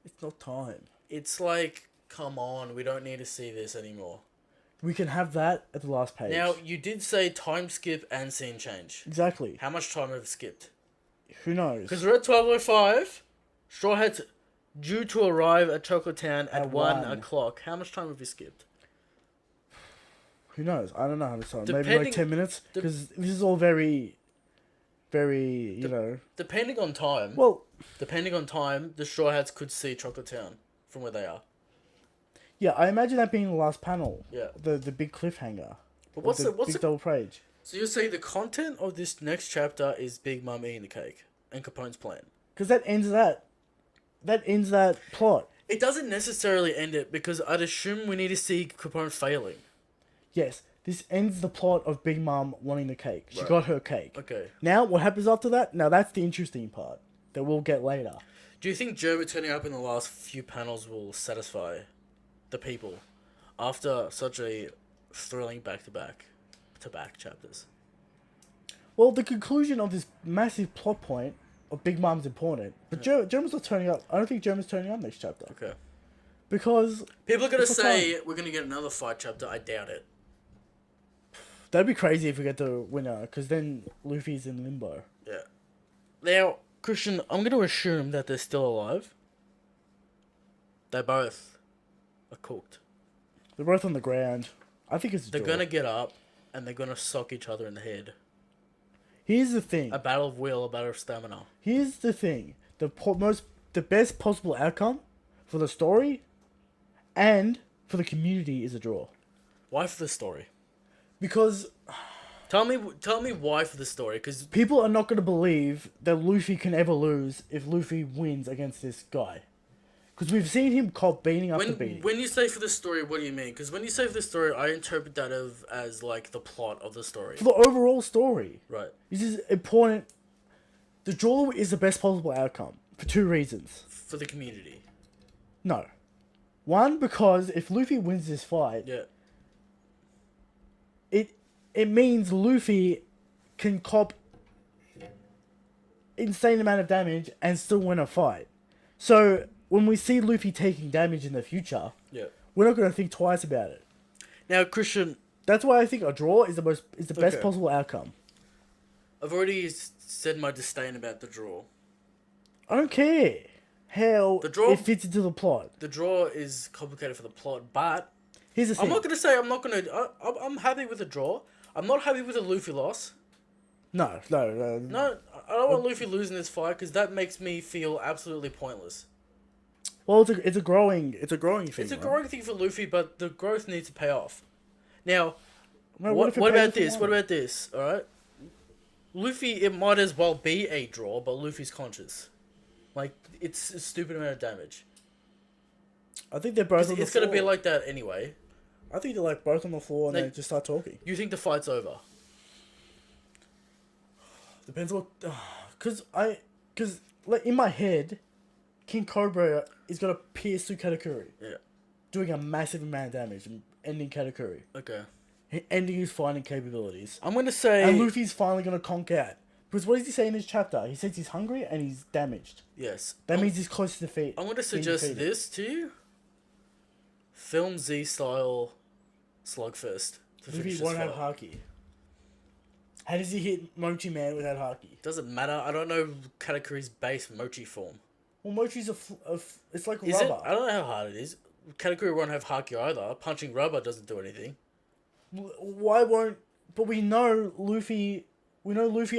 It's not time. It's like, come on, we don't need to see this anymore. We can have that at the last page. Now, you did say time skip and scene change. Exactly. How much time have skipped? Who knows? Because we're at 12:05. Straw Hats due to arrive at Chocolate Town at 1 o'clock. How much time have we skipped? Who knows? I don't know how much time. Maybe like 10 minutes? Because this is all very, very, Depending on time. Well... Depending on time, the Straw Hats could see Chocolate Town from where they are. Yeah, I imagine that being the last panel. Yeah. The big cliffhanger. But what's the double page? So you're saying the content of this next chapter is Big Mom eating the cake and Capone's plan? Because that ends that. That ends that plot. It doesn't necessarily end it because I'd assume we need to see Capone failing. Yes, this ends the plot of Big Mom wanting the cake. She got her cake. Okay. Now, what happens after that? Now, that's the interesting part that we'll get later. Do you think Germa turning up in the last few panels will satisfy the people after such a thrilling back-to-back chapters? Well, the conclusion of this massive plot point of Big Mom's important, but Germa's not turning up. I don't think Germa's turning up next chapter. Okay. Because... people are going to say we're going to get another fight chapter. I doubt it. That'd be crazy if we get the winner, because then Luffy's in limbo. Yeah. Now, Christian, I'm going to assume that they're still alive. They both are cooked. They're both on the ground. I think it's a They're draw. going to get up, and they're going to sock each other in the head. Here's the thing. A battle of will, a battle of stamina. Here's the thing. The best possible outcome for the story and for the community is a draw. Why for the story? Because... Tell me why for the story, because... people are not going to believe that Luffy can ever lose if Luffy wins against this guy. Because we've seen him cop beating after beating. When you say for the story, what do you mean? Because when you say for the story, I interpret that as like the plot of the story. For the overall story. Right. This is important. The draw is the best possible outcome for 2 reasons. For the community. No. One, because if Luffy wins this fight... yeah. It means Luffy can cop insane amount of damage and still win a fight. So when we see Luffy taking damage in the future, we're not going to think twice about it. Now, Christian, that's why I think a draw is the best possible outcome. I've already said my disdain about the draw. I don't care how it fits into the plot. The draw is complicated for the plot, but here's the thing. I'm not going to say I'm happy with the draw. I'm not happy with the Luffy loss. No. No, I don't want Luffy losing this fight because that makes me feel absolutely pointless. Well, it's a growing thing. It's a growing thing for Luffy, but the growth needs to pay off. Now, No, what if it about pays this? for What one? about this? All right, Luffy. It might as well be a draw, but Luffy's conscious. Like it's a stupid amount of damage. I think they're both on the It's floor. gonna be like that anyway. I think they're like both on the floor and Like, they just start talking. You think the fight's over? Depends what, cause like in my head, King Cobra is gonna pierce through Katakuri, Yeah. doing a massive amount of damage and ending Katakuri, Okay. ending his fighting capabilities. I'm gonna say. And Luffy's finally gonna conk out. Because what does he say in his chapter? He says he's hungry and he's damaged. Yes. That means he's close to defeat. I'm gonna suggest this to you. Film Z style slugfest. To finish Luffy this won't have fight. haki. How does he hit Mochi Man without haki? Doesn't matter. I don't know Katakuri's base Mochi form. Well, Mochi's it's like Is it? rubber. I don't know how hard it is. Katakuri won't have haki either. Punching rubber doesn't do anything. Why won't? But we know Luffy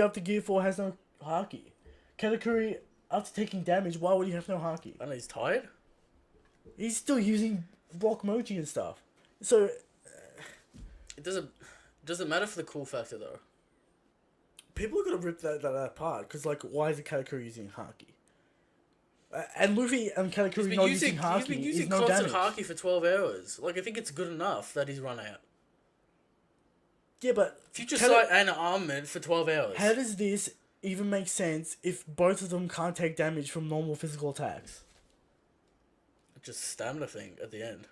after Gear 4 has no haki. Katakuri after taking damage, why would he have no haki? I know he's tired. He's still using block Mochi and stuff. So It doesn't matter for the cool factor though. people are gonna rip that apart because like, why is Katakuri using haki? And Luffy and Katakuri not using haki. He's been is using no constant damage. haki for 12 hours. Like I think it's good enough that he's run out. Yeah, but Future Sight and Armored for 12 hours. how does this even make sense if both of them can't take damage from normal physical attacks? Just stamina thing at the end.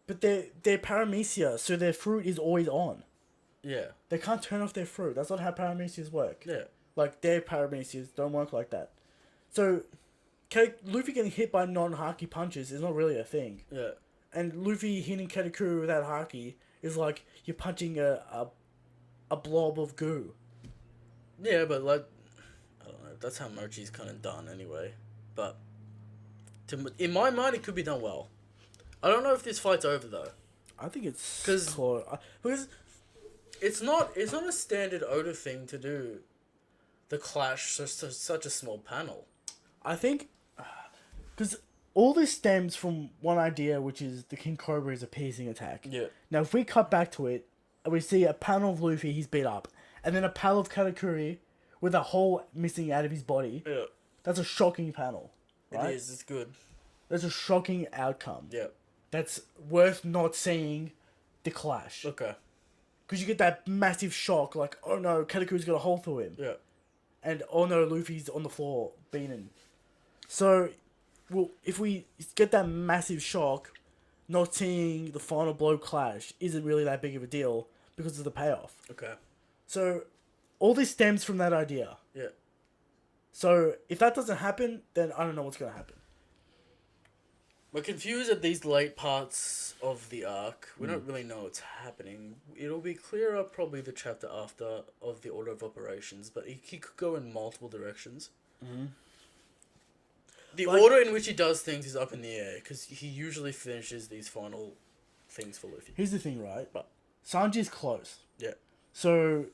But they're paramecia, so their fruit is always on. Yeah. They can't turn off their fruit. That's not how paramecias work. Yeah. Like, their paramecias don't work like that. So, Luffy getting hit by non-haki punches is not really a thing. Yeah. And Luffy hitting Katakuri without haki is like you're punching a blob of goo. Yeah, but like, I don't know. That's how Mochi's kind of done anyway. But in my mind, it could be done well. I don't know if this fight's over though. I think it's because it's not a standard Oda thing to do. The clash such a small panel. I think because all this stems from one idea, which is the King Cobra is a piercing attack. Yeah. Now, if we cut back to it, we see a panel of Luffy, he's beat up, and then a panel of Katakuri with a hole missing out of his body. Yeah. That's a shocking panel, right? It is. It's good. That's a shocking outcome. Yeah. That's worth not seeing the clash. Okay. Because you get that massive shock, like, oh no, Katakuri's got a hole through him. Yeah. And oh no, Luffy's on the floor, beaten. So, well, if we get that massive shock, not seeing the final blow clash isn't really that big of a deal because of the payoff. Okay. So, all this stems from that idea. Yeah. So, if that doesn't happen, then I don't know what's going to happen. We're confused at these late parts of the arc. We don't really know what's happening. It'll be clearer probably the chapter after of the order of operations, but he could go in multiple directions. Mm-hmm. The order in which he does things is up in the air, because he usually finishes these final things for Luffy. Here's the thing, right? But Sanji's close. yeah. So,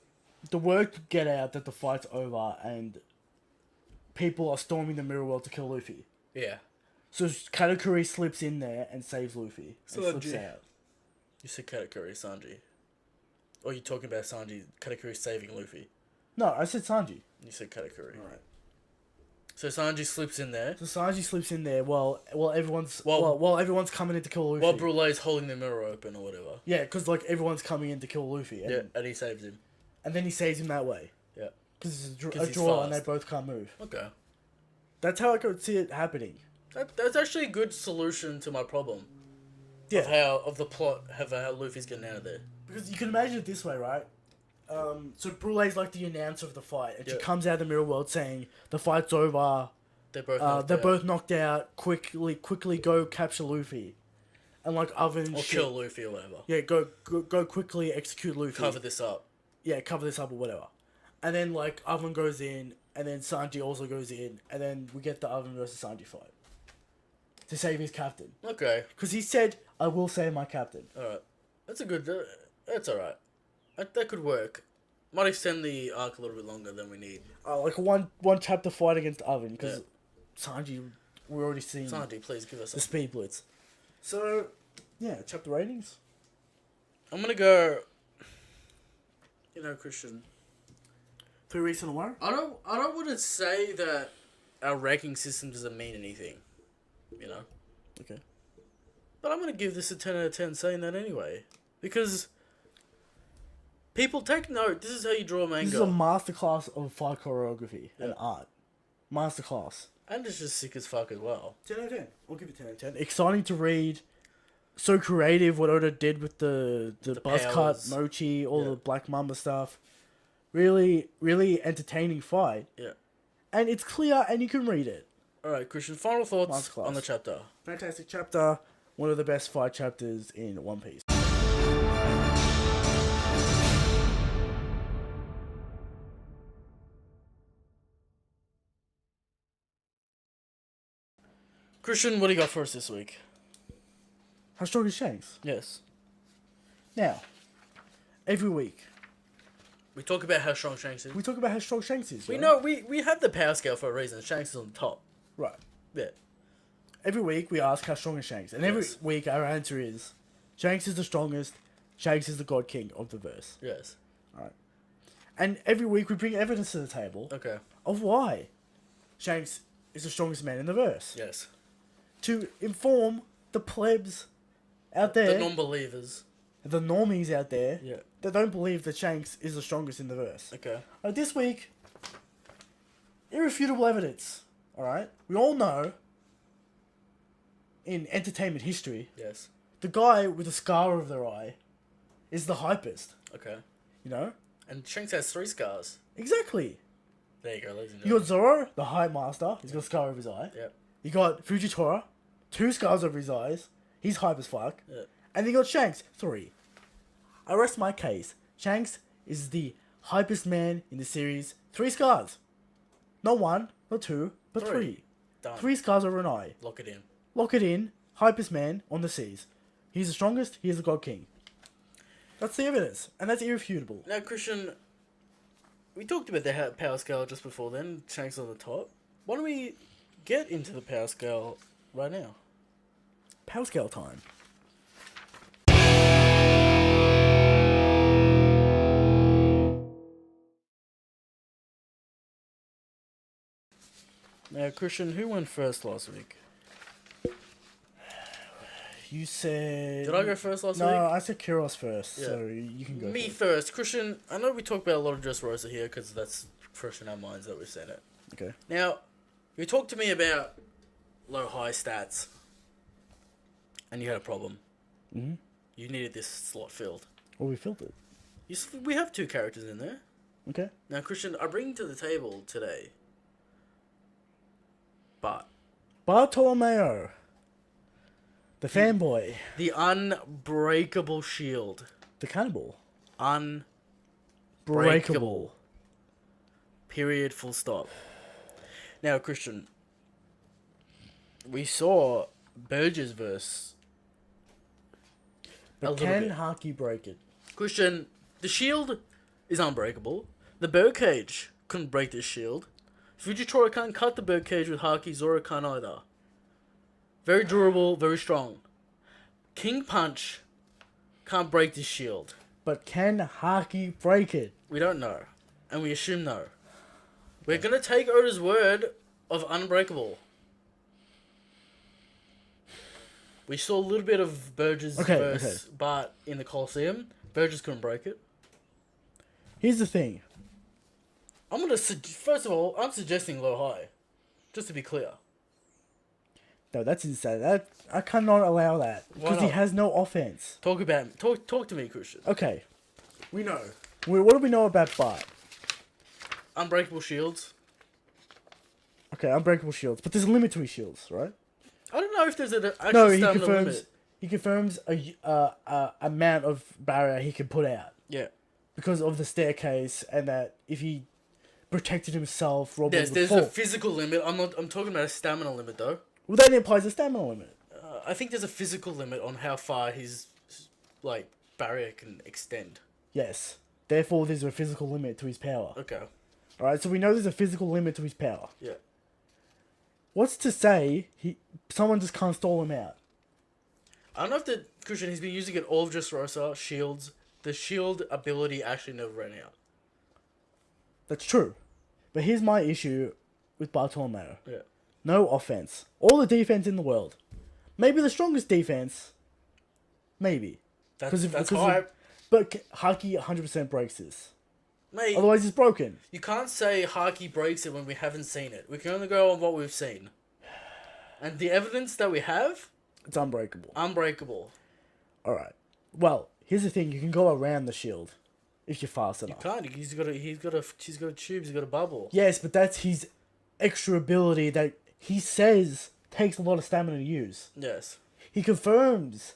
the word could get out that the fight's over and people are storming the mirror world to kill Luffy. Yeah. So, Katakuri slips in there and saves Luffy. And Sanji. slips out. You said Katakuri, Sanji. Or you talking about Sanji, Katakuri saving Luffy? No, I said Sanji. You said Katakuri. Alright. So Sanji slips in there. So Sanji slips in there while everyone's coming in to kill Luffy. While Brulee's holding the mirror open or whatever. Yeah, because like everyone's coming in to kill Luffy. And, Yeah, and he saves him. And then he saves him that way. Yeah. Because it's a 'Cause he's draw and they fast. both can't move. Okay. That's how I could see it happening. That's actually a good solution to my problem. Yeah. Of the plot of how Luffy's getting out of there. Because you can imagine it this way, right? So Brulee's like the announcer of the fight, and she Yeah. comes out of the mirror world saying the fight's over. They're both Both knocked out. Quickly go capture Luffy, and like oven or kill Luffy or whatever. Yeah, go quickly execute Luffy. Cover this up. Yeah, cover this up or whatever. And then like Oven goes in, and then Sanji also goes in, and then we get the Oven versus Sanji fight to save his captain. Okay. Because he said, "I will save my captain." Alright. That's a good... that's alright. That could work. Might extend the arc a little bit longer than we need. Like a one chapter fight against Oven, because Sanji, we're already seeing Sanji, please give us the a... speed blitz. So, yeah, chapter ratings. I'm gonna go. Christian. 3 weeks in a row? I don't want to say that our ranking system doesn't mean anything. Okay. But I'm gonna give this a 10 out of 10 saying that anyway. Because people take note, this is how you draw a manga. This is a masterclass of fight choreography and art. Masterclass. And it's just sick as fuck as well. 10 out of 10. I'll give it 10 out of 10. Exciting to read. So creative what Oda did with the buzz cut, mochi, all the Black Mamba stuff. Really, really entertaining fight. Yeah. And it's clear and you can read it. Alright, Christian, final thoughts on the chapter. Fantastic chapter. One of the best fight chapters in One Piece. Christian, what do you got for us this week? How strong is Shanks? Yes. Now, every week, we talk about how strong Shanks is. we talk about how strong Shanks is. We right? know, we had the power scale for a reason. Shanks is on the top. Right. Yeah. Every week we ask how strong is Shanks, and every week our answer is Shanks is the strongest. Shanks is the God King of the verse. Yes. Alright. And every week we bring evidence to the table of why Shanks is the strongest man in the verse. Yes. To inform the plebs out there, the non-believers, the normies out there, yeah, that don't believe that Shanks is the strongest in the verse. Okay. This week, irrefutable evidence. Alright? We all know, in entertainment history, yes, the guy with the scar over their eye is the hypest. Okay. You know? And Shanks has 3 scars. Exactly. There you go, ladies and You got Zoro, the hype master. He's got a scar over his eye. Yep. You got Fujitora, 2 scars over his eyes. He's hype as fuck. Yep. And you got Shanks, 3. I rest my case. Shanks is the hypest man in the series. 3 scars. Not 1, not 2, but 3. Done. 3 scars over an eye. Lock it in. Lock it in. Hypest man on the seas. He's the strongest. He is the God King. That's the evidence. And that's irrefutable. Now, Christian, we talked about the power scale just before then. Shanks on the top. Why don't we get into the power scale right now? Power scale time. Now, Christian, who went first last week? You said... Did I go first last week? No, I said Kiros first, so you can go Me first. Christian, I know we talk about a lot of Dressrosa here because that's fresh in our minds that we've seen it. Okay. Now, you talked to me about low-high stats, and you had a problem. Mm-hmm. You needed this slot filled. Well, we filled it. We have 2 characters in there. Okay. Now, Christian, I bring to the table today Bartolomeo. The fanboy. The unbreakable shield. The cannibal. Unbreakable. Period, full stop. Now, Christian, we saw Burgess verse. But can Haki break it? Christian, the shield is unbreakable. The birdcage couldn't break this shield. Fujitora can't cut the birdcage with Haki. Zoro can't either. Very durable, very strong. King Punch can't break this shield. But can Haki break it? We don't know. And we assume no. We're going to take Oda's word of unbreakable. We saw a little bit of Burgess versus Bart in the Coliseum. Burgess couldn't break it. Here's the thing. First of all, I'm suggesting low-high. Just to be clear. No, that's insane. I cannot allow that. Because he has no offense. Talk to me, Christian. Okay. We know. What do we know about Bart? Unbreakable shields. Okay, unbreakable shields. But there's a limit to his shields, right? I don't know if there's an actual stamina limit. He confirms a amount of barrier he can put out. Yeah. Because of the staircase, and that if he protected himself, Robin would there's fall. a physical limit. I'm talking about a stamina limit though. Well, that implies a stamina limit. I think there's a physical limit on how far his barrier can extend. Yes. Therefore, there's a physical limit to his power. Okay. Alright, so we know there's a physical limit to his power. Yeah. What's to say someone just can't stall him out? I don't know if Christian, he's been using it all of Dressrosa, shields. The shield ability actually never ran out. That's true. But here's my issue with Bartolomeo. Yeah. No offense. All the defense in the world. Maybe the strongest defense. Maybe. That's hype. But Haki 100% breaks this. Mate, otherwise it's broken. You can't say Haki breaks it when we haven't seen it. We can only go on what we've seen. And the evidence that we have... It's unbreakable. Unbreakable. Alright. Well, here's the thing. You can go around the shield. If you're fast enough. You can't. She's got a tube. He's got a bubble. Yes, but that's his extra ability that he says takes a lot of stamina to use. Yes. He confirms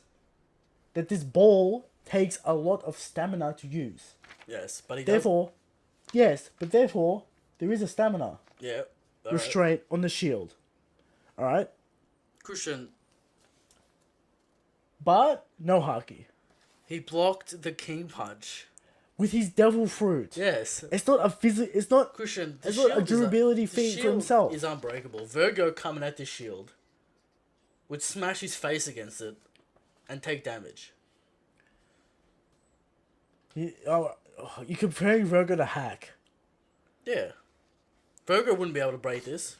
that this ball takes a lot of stamina to use. Yes, but therefore, there is a stamina restraint on the shield. Alright? Christian. But no Haki. He blocked the King Punch. With his devil fruit. Yes. It's not a it's not Christian, it's not a durability feat for himself. Is unbreakable. Virgo coming at this shield would smash his face against it and take damage. You're comparing Virgo to Hack. Yeah. Virgo wouldn't be able to break this.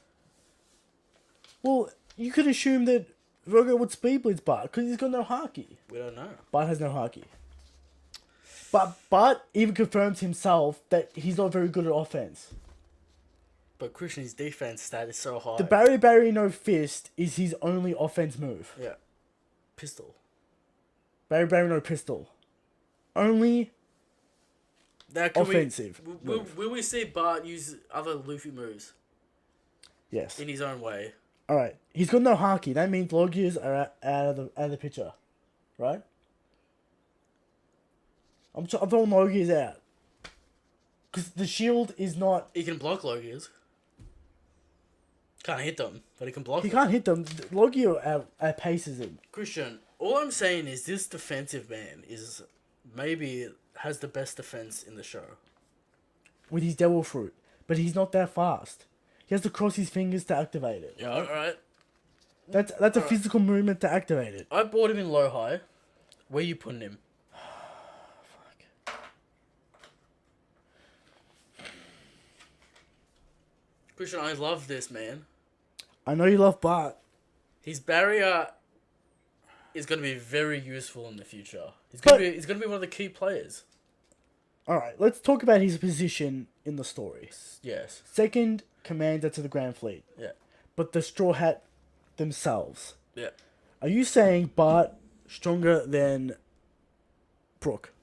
Well, you could assume that Virgo would speed blitz Bart because he's got no Haki. We don't know. Bart has no Haki. But even confirms himself that he's not very good at offense. But Christian's defense stat is so high. The Barry no fist is his only offense move. Yeah. Pistol. Barry no pistol. Only offensive. Will we see Bart use other Luffy moves? Yes. In his own way. Alright. He's got no Haki. That means Logias are out of the picture. Right? I'm throwing Logias out. Because the shield is not... He can block Logias. Can't hit them, but he can block them. He can't hit them. Logia outpaces him. Christian, all I'm saying is this defensive man is... Maybe has the best defense in the show. With his devil fruit. But he's not that fast. He has to cross his fingers to activate it. Yeah, alright. That's a physical movement to activate it. I bought him in low high. Where you putting him? Christian, I love this man. I know you love Bart. His barrier is going to be very useful in the future. He's going to be one of the key players. Alright, let's talk about his position in the story. Yes. Second commander to the Grand Fleet. Yeah. But the Straw Hat themselves. Yeah. Are you saying Bart stronger than Brook?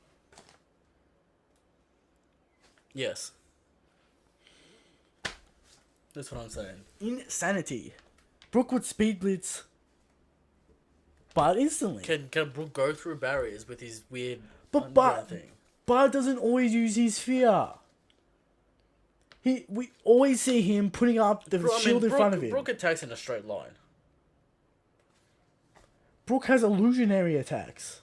Yes. That's what I'm saying. Insanity. Brook would speed blitz Bart instantly. Can Brook go through barriers with his weird thing? Bart doesn't always use his sphere. We always see him putting up the shield in front of him. Brook attacks in a straight line. Brook has illusionary attacks.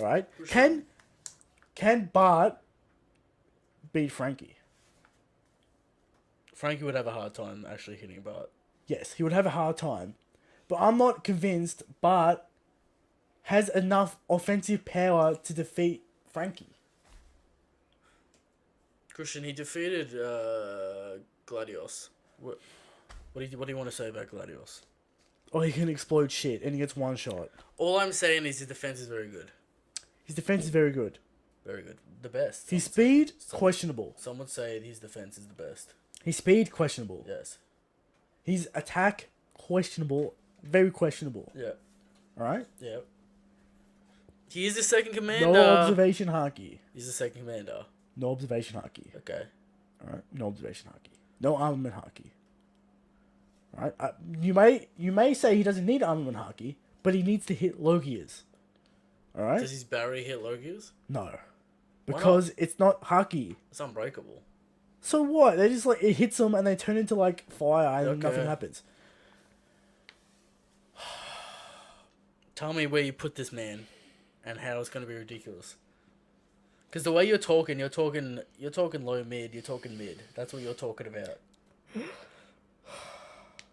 Alright? Can Bart beat Frankie? Frankie would have a hard time actually hitting Bart. Yes, he would have a hard time. But I'm not convinced Bart has enough offensive power to defeat Frankie. Christian, he defeated Gladios. What do you want to say about Gladios? Oh, he can explode shit and he gets one shot. All I'm saying is his defense is very good. His defense is very good. Very good. The best. His speed, questionable. Some would say his defense is the best. His speed, questionable. Yes. His attack, questionable. Very questionable. Yeah. Alright? Yeah. He is the second commander. No observation Haki. He's the second commander. No observation Haki. Okay. Alright? No observation Haki. No armament Haki. Alright? You may say he doesn't need armament Haki, but he needs to hit Logias. Alright? Does his Barry hit Logias? No. Because it's not Haki. It's unbreakable. So what? They just it hits them and they turn into fire and nothing happens. Tell me where you put this man, and how it's going to be ridiculous. Because the way you're talking low mid. You're talking mid. That's what you're talking about.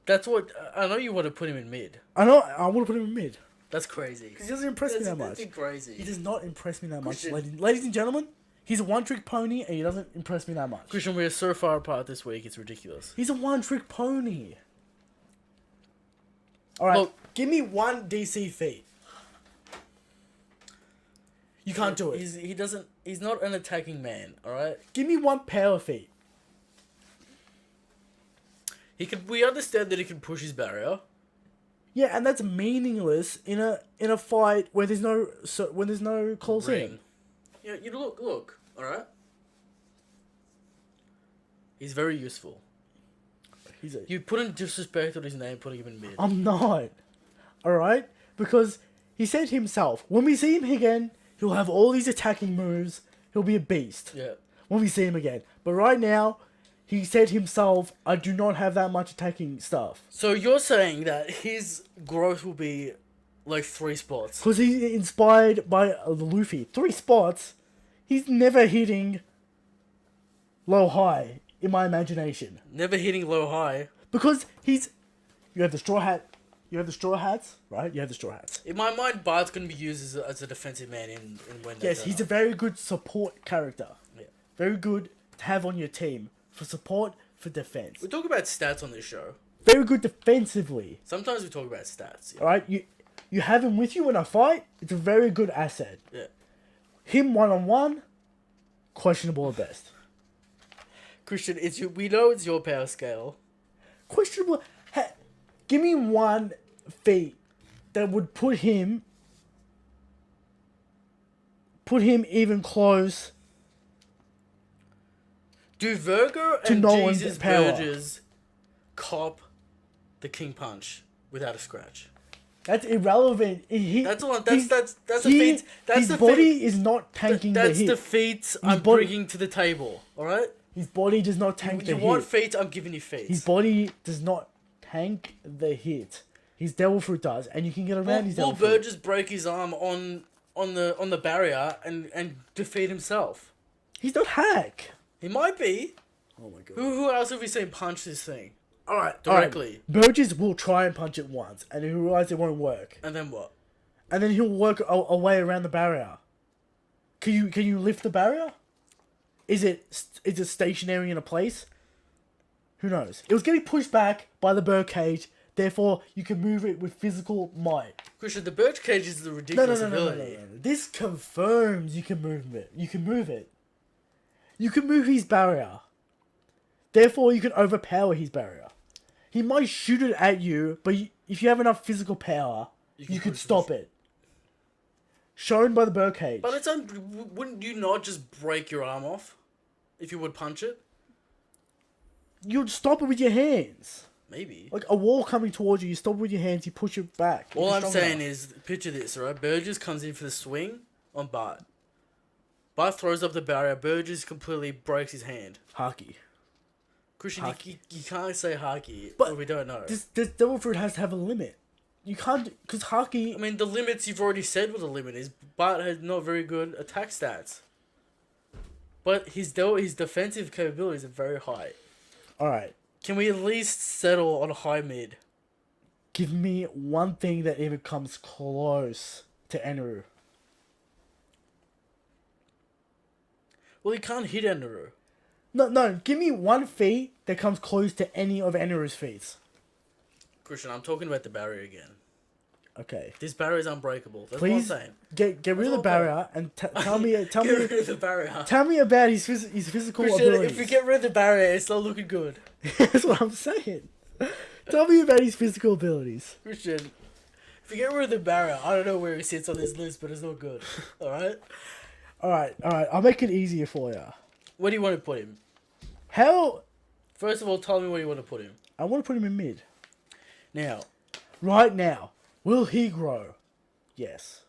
That's what I know. You want to put him in mid. I know. I want to put him in mid. That's crazy. Because he doesn't impress me that much. That's crazy. He does not impress me that much. Christian. Ladies and gentlemen, he's a one-trick pony and he doesn't impress me that much. Christian, we are so far apart this week, it's ridiculous. He's a one-trick pony. Alright, Look, give me one DC feat. You can't do it. He's not an attacking man, alright? Give me one power feat. We understand that he can push his barrier. Yeah, and that's meaningless in a fight where there's no Colosseum. Yeah, you look, alright? He's very useful. You put disrespect on his name, putting him in mid. I'm not. Alright? Because he said himself, when we see him again, he'll have all these attacking moves. He'll be a beast. Yeah. When we see him again. But right now, he said himself, I do not have that much attacking stuff. So you're saying that his growth will be like 3 spots? Because he's inspired by Luffy. 3 spots? He's never hitting low-high in my imagination. Never hitting low-high? Because you have the straw hat. You have the straw hats, right? You have the straw hats. In my mind, Bart's going to be used as a defensive man in when. Yes, he's a very good support character. Yeah. Very good to have on your team. For support, for defense. We talk about stats on this show. Very good defensively. Sometimes we talk about stats. Yeah. Alright, you have him with you in a fight, it's a very good asset. Yeah. Him one-on-one, questionable at best. Christian, we know it's your power scale. Questionable. Give me one feat that would put him even close. Do Virgo to and no one's Jesus power. Burgess cop the King Punch without a scratch? That's irrelevant. That's a feat. His body is not tanking the hit. That's the feat I'm bringing to the table. All right. His body does not tank the hit. You want feet? I'm giving you feet. His body does not tank the hit. His Devil Fruit does, and you can get around his Devil Fruit. Will Burgess break his arm on the barrier and defeat himself? He's not hack. He might be. Oh my god. Who else have we seen punch this thing? Alright, directly. Burgess will try and punch it once, and he'll realize it won't work. And then what? And then he'll work a way around the barrier. Can you lift the barrier? Is it stationary in a place? Who knows? It was getting pushed back by the birdcage, therefore you can move it with physical might. Christian, the birdcage is the ridiculous ability. No. This confirms you can move it. You can move it. You can move his barrier. Therefore, you can overpower his barrier. He might shoot it at you, but if you have enough physical power, you can stop it. Shown by the birdcage. But wouldn't you not just break your arm off if you would punch it? You'd stop it with your hands. Maybe. Like a wall coming towards you, you stop it with your hands, you push it back. All I'm saying is, picture this, alright? Burgess comes in for the swing on Bart. Bart throws up the barrier, Burgess completely breaks his hand. Haki. Christian, you can't say Haki, but we don't know. This Devil Fruit has to have a limit. You can't, because Haki... I mean, the limits, you've already said what the limit is. Bart has not very good attack stats. But his defensive capabilities are very high. Alright. Can we at least settle on a high mid? Give me one thing that even comes close to Enru. Well, he can't hit Enru. No, give me one feat that comes close to any of Enru's feats. Christian, I'm talking about the barrier again. Okay. This barrier is unbreakable. That's Please what I'm saying. Get rid of the barrier and tell me get rid of the barrier. Tell me about his physical Christian, abilities. if we get rid of the barrier, it's not looking good. That's what I'm saying. Tell me about his physical abilities. Christian, if we get rid of the barrier, I don't know where he sits on this list, but it's not good. Alright? Alright. I'll make it easier for you. Where do you want to put him? How? First of all, tell me where you want to put him. I want to put him in mid. Now. Right now. Will he grow? Yes.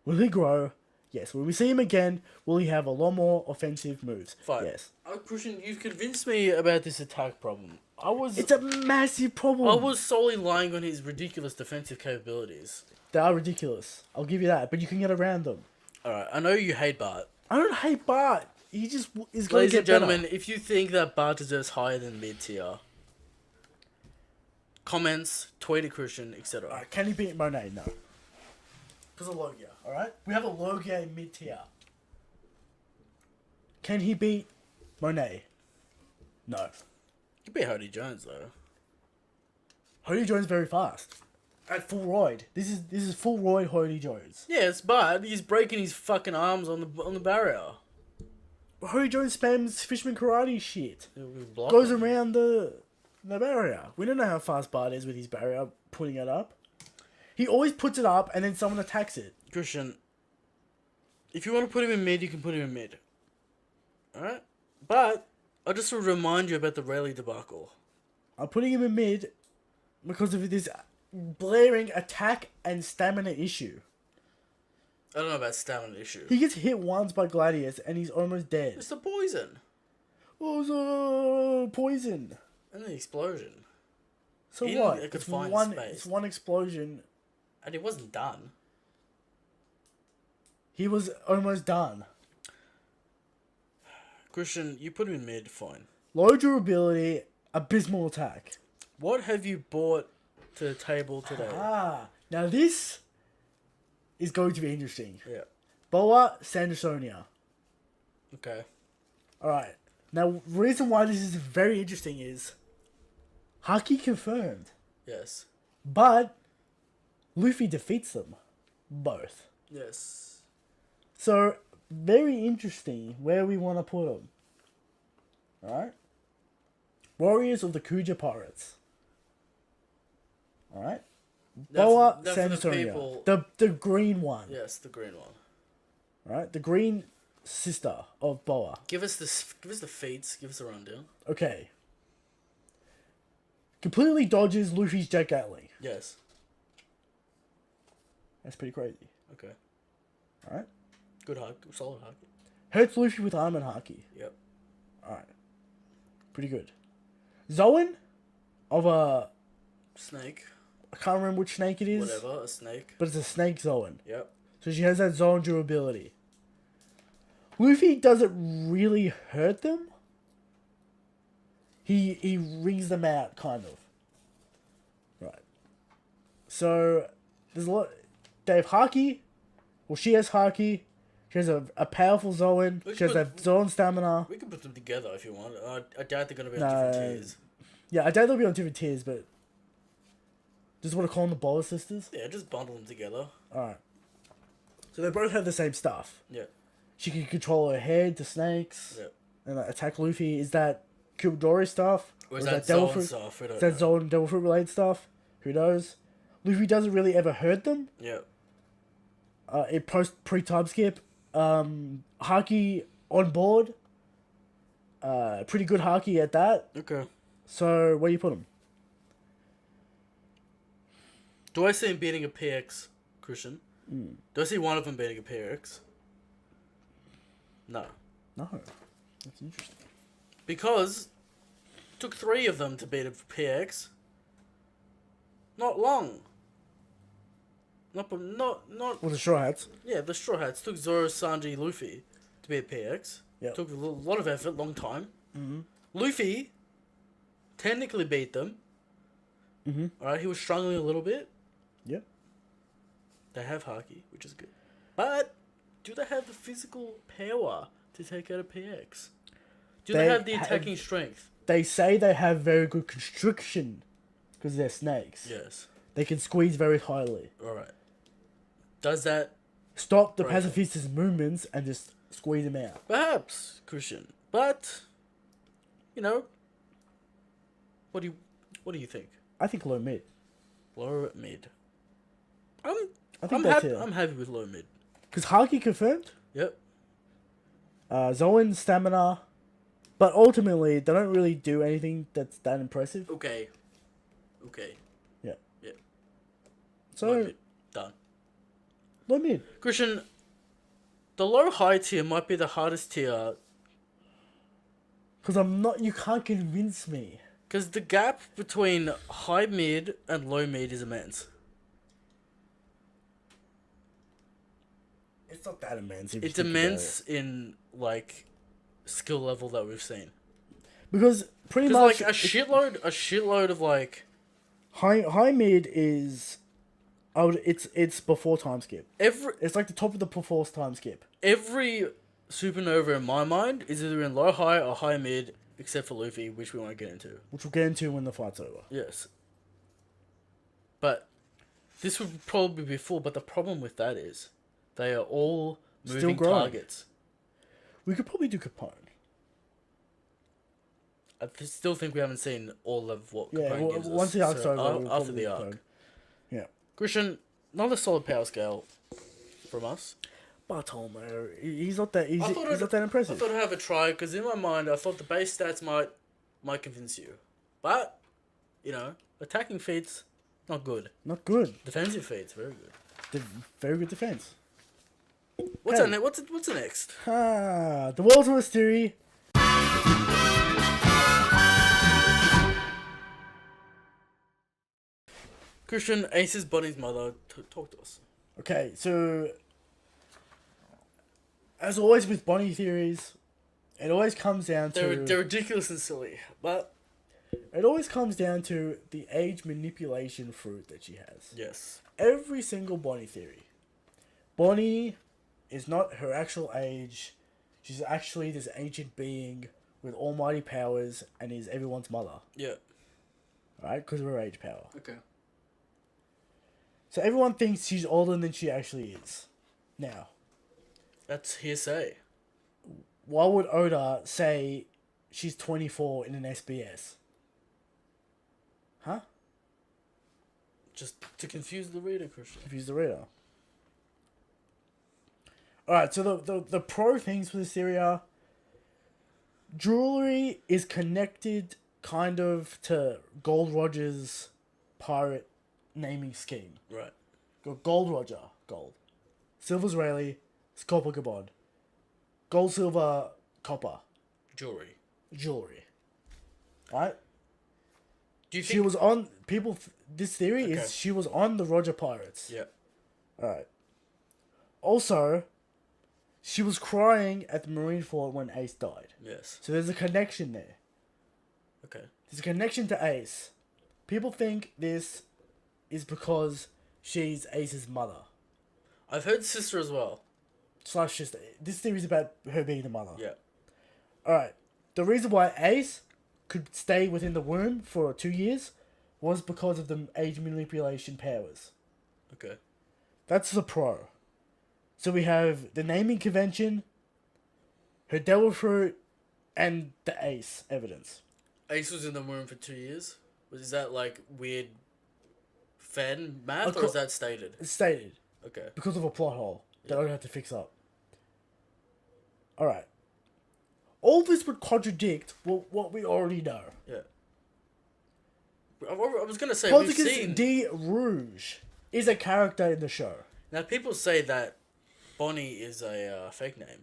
Will he grow? Yes. Will we see him again? Will he have a lot more offensive moves? Fine. Yes. Christian, you've convinced me about this attack problem. It's a massive problem. I was solely relying on his ridiculous defensive capabilities. They are ridiculous. I'll give you that. But you can get around them. Alright, I know you hate Bart. I don't hate Bart. He just is going to get better. Ladies and gentlemen, if you think that Bart deserves higher than mid-tier, comments, tweet at Christian, etc. Can he beat Monet? No. Because of Logia, alright? We have a Logia in mid-tier. Can he beat Monet? No. He beat Hody Jones, though. Hody Jones very fast. At full roid. This is full roid Hody Jones. Yes, but he's breaking his fucking arms on the barrier. Hody Jones spams Fishman Karate shit. Goes around the barrier. We don't know how fast Bart is with his barrier, putting it up. He always puts it up and then someone attacks it. Christian, if you want to put him in mid, you can put him in mid. Alright? But, I just want to remind you about the Rayleigh debacle. I'm putting him in mid because of this blaring attack and stamina issue. I don't know about stamina issue. He gets hit once by Gladius and he's almost dead. It's the poison. What was the poison? And the explosion. So he what? It's one explosion. And he wasn't done. He was almost done. Christian, you put him in mid, fine. Low durability, abysmal attack. What have you brought to the table today? Now this is going to be interesting. Yeah. Boa Sandersonia. Okay. Alright. Now, reason why this is very interesting is Haki confirmed. Yes. But Luffy defeats them. Both. Yes. So, very interesting where we want to put them. Alright? Warriors of the Kuja Pirates. Alright? Boa Sandersonia. The green one. Yes, the green one. Alright? The green sister of Boa. Give us the feats. Give us a rundown. Okay. Completely dodges Luffy's jet Gatling. Yes. That's pretty crazy. Okay. Alright? Good haki. Solid haki. Hurts Luffy with arm and haki. Yep. Alright. Pretty good. Zoan of a... Snake. I can't remember which snake it is. Whatever, a snake. But it's a snake Zoan. Yep. So she has that Zoan durability. Luffy doesn't really hurt them. He rings them out, kind of. Right. So, there's a lot... They have haki. Well, she has haki. She has a powerful Zoan. She has that Zoan stamina. We can put them together if you want. I doubt they're going to be on different tiers. Yeah, I doubt they'll be on different tiers, but... Just want to call them the Boa Sisters? Yeah, just bundle them together. Alright. So they both have the same stuff. Yeah. She can control her head to snakes. Yeah. And attack Luffy. Is that Kubidori stuff? Or is that Zoan stuff? We don't know. Is that Zoan Devil Fruit related stuff? Who knows? Luffy doesn't really ever hurt them. Yeah. It pre-time skip. Haki on board. Pretty good haki at that. Okay. So, where do you put him? Do I see him beating a PX, Christian? Do I see one of them beating a PX? No. No. That's interesting. Because it took 3 of them to beat a PX. Not long. Not. Well, the Straw Hats. Yeah, the Straw Hats took Zoro, Sanji, Luffy to beat a PX. Yep. Took a lot of effort, long time. Mm-hmm. Luffy technically beat them. Mm-hmm. Alright, he was struggling a little bit. Yep. They have haki, which is good. But do they have the physical power to take out a PX? Do they have the attacking strength? They say they have very good constriction because they're snakes. Yes. They can squeeze very highly. Alright. Does that stop the pacifist's movements and just squeeze them out? Perhaps, Christian. But you know, what do you think? I think low mid. Low mid. I'm happy with low mid. Because haki confirmed. Yep. Zoan stamina, but ultimately they don't really do anything that's that impressive. Okay. Yeah. Yeah. So low mid. Done. Low mid. Christian, the low high tier might be the hardest tier. Because you can't convince me. Because the gap between high mid and low mid is immense. It's not that immense. It's immense in like skill level that we've seen. Because pretty much like a shitload of like high mid is It's before time skip. It's like the top of the before time skip. Every supernova in my mind is either in low high or high mid, except for Luffy, which we won't get into. Which we'll get into when the fight's over. Yes. But this would probably be full, but the problem with that is they are all moving targets. We could probably do Capone. I still think we haven't seen all of what Capone gives us. Once the arc's over, after the arc. Yeah. Christian, not a solid power scale from us. Bartolomeo, he's not that impressive. I thought I'd have a try, because in my mind, I thought the base stats might convince you. But, attacking feats, not good. Not good. Defensive feats, very good. Very good defense. What's the next? The World's Worst Theory. Christian, Ace is Bonny's mother. Talk to us. Okay, so as always with Bonny theories, it always comes down to... They're ridiculous and silly, but... It always comes down to the age manipulation fruit that she has. Yes. Every single Bonny theory. Bonny is not her actual age. She's actually this ancient being with almighty powers and is everyone's mother. Yeah. Right? Because of her age power. Okay. So everyone thinks she's older than she actually is. Now. That's hearsay. Why would Oda say she's 24 in an SBS? Huh? Just to confuse the reader, Christian. Confuse the reader. Alright, so the pro things for this theory are... Jewelry is connected kind of to Gold Roger's pirate naming scheme. Right. Got Gold Roger, gold. Silver's Rayleigh, Copper Gabon. Gold, silver, copper. Jewelry. Right? Do you think... She was on... This theory is she was on the Roger Pirates. Yeah. Alright. Also, she was crying at the Marineford when Ace died. Yes. So there's a connection there. Okay. There's a connection to Ace. People think this is because she's Ace's mother. I've heard sister as well. / sister. This theory is about her being the mother. Yeah. Alright. The reason why Ace could stay within the womb for 2 years was because of the age manipulation powers. Okay. That's the pro. So we have the naming convention, her devil fruit, and the Ace evidence. Ace was in the womb for 2 years? Is that like weird fan math, or is that stated? It's stated. Okay. Because of a plot hole that I have to fix up. Alright. All this would contradict what we already know. Yeah. I was going to say, we've seen... D. Rouge is a character in the show. Now, people say that Bonny is a fake name.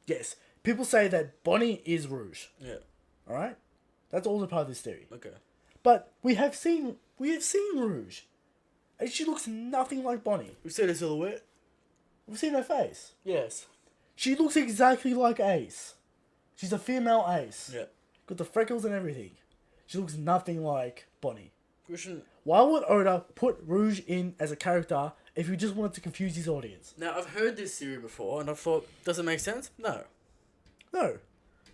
Yes. People say that Bonny is Rouge. Yeah. Alright? That's all a part of this theory. Okay. But we have seen Rouge. And she looks nothing like Bonny. We've seen her silhouette. We've seen her face. Yes. She looks exactly like Ace. She's a female Ace. Yeah. Got the freckles and everything. She looks nothing like Bonny. Christian. Why would Oda put Rouge in as a character if you just wanted to confuse his audience? Now, I've heard this theory before, and I've thought, does it make sense? No. No.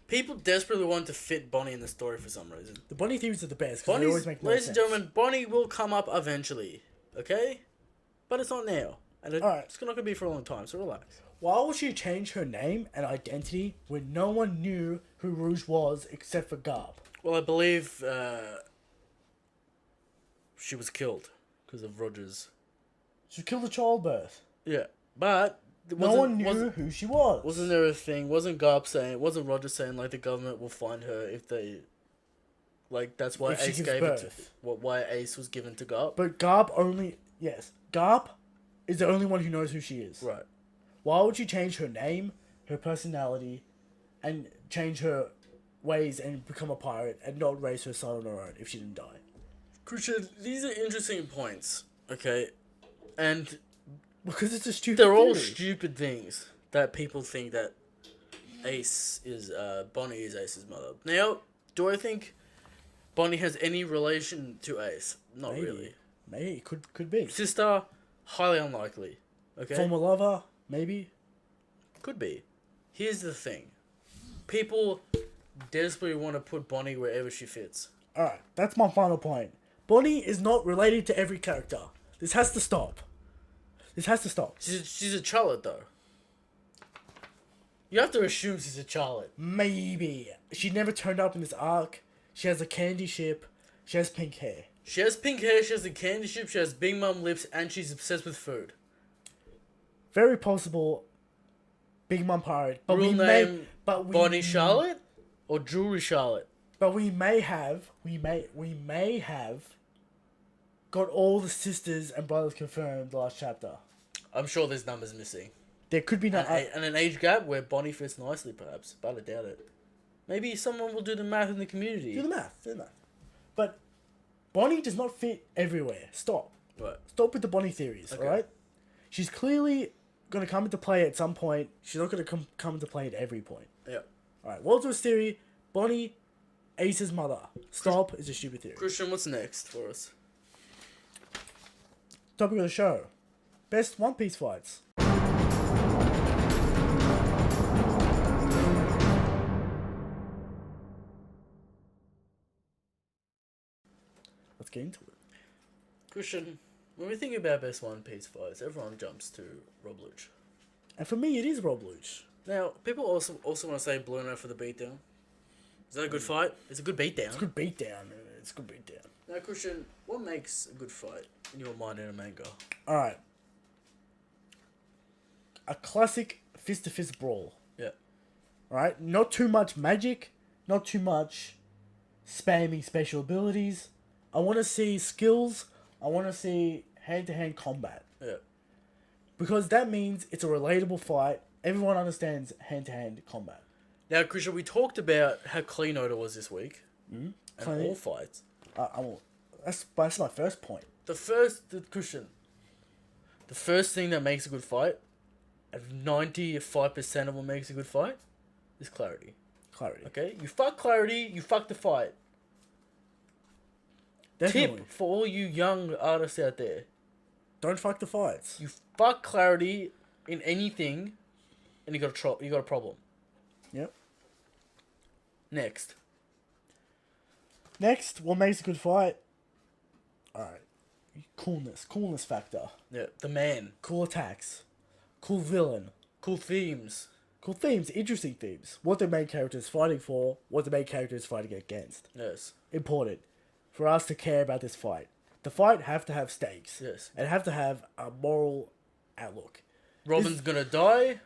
People desperately want to fit Bonny in the story for some reason. The Bonny theories are the best, because they always make no sense. Ladies and gentlemen, Bonny will come up eventually. Okay? But it's not now. And it's not going to be for a long time, so relax. Why would she change her name and identity when no one knew who Rouge was except for Garp? Well, I believe she was killed because of Roger's... She killed a childbirth. Yeah, but... No one knew who she was. Wasn't there a thing... Wasn't Roger saying, like, the government will find her if they... Like, that's why Ace gave it to... Why Ace was given to Garp? But Garp only... Yes. Garp is the only one who knows who she is. Right. Why would she change her name, her personality, and change her ways and become a pirate and not raise her son on her own if she didn't die? Christian, these are interesting points, okay? And... Because it's a stupid They're all theory. stupid things that people think that Ace is... Bonny is Ace's mother. Now, do I think Bonny has any relation to Ace? Not really. Maybe. Could be. Sister, Highly unlikely. Okay? Former lover, maybe? Could be. Here's the thing. People desperately want to put Bonny wherever she fits. Alright, that's my final point. Bonny is not related to every character. This has to stop. This has to stop. She's a Charlotte, though. You have to assume she's a Charlotte. Maybe. She never turned up in this arc. She has a candy ship. She has pink hair. She has pink hair, she has a candy ship, she has Big Mum lips, and she's obsessed with food. Very possible Big Mum pirate. But Real we name may, Bonny Charlotte? Or Jewelry Charlotte? But we may have got all the sisters and brothers confirmed last chapter. I'm sure there's numbers missing. There could be and an age gap where Bonny fits nicely, perhaps, but I doubt it. Maybe someone will do the math in the community. Do the math. But Bonny does not fit everywhere. Stop. Right. Stop with the Bonny theories, Okay. alright? She's clearly going to come into play at some point. She's not going to come into play at every point. Yeah. Alright, Walter's theory, Bonny, Ace's mother. Stop is a stupid theory. Christian, what's next for us? Topic of the show. Best One Piece fights. Let's get into it. Christian, when we think about best One Piece fights, everyone jumps to Rob Luch. And for me, it is Rob Luch. Now, people also want to say Blue Note for the beatdown. Is that a good fight? It's a good beatdown. It's a good beatdown. It's a good beatdown. Now, Christian, what makes a good fight in your mind in a manga? Alright. A classic fist-to-fist brawl. Yeah. Right? Not too much magic. Not too much spamming special abilities. I want to see skills. I want to see hand-to-hand combat. Yeah. Because that means it's a relatable fight. Everyone understands hand-to-hand combat. Now, Christian, we talked about how clean Oda was this week. Mm-hmm. And all fights. That's my first point. The first thing that makes a good fight, and 95% of what makes a good fight, is clarity. Clarity. Okay? You fuck clarity, you fuck the fight. Definitely. Tip for all you young artists out there. Don't fuck the fights. You fuck clarity in anything, and you got a problem. Yep. Next, what makes a good fight? Alright. Coolness factor. yeah, the man, Cool attacks. Cool villain. cool themes. Cool themes, interesting themes. What the main character is fighting for, what the main character is fighting against. Yes, Important. For us to care about this fight. The fight have to have stakes. yes. And have to have a moral outlook. Robin's gonna die.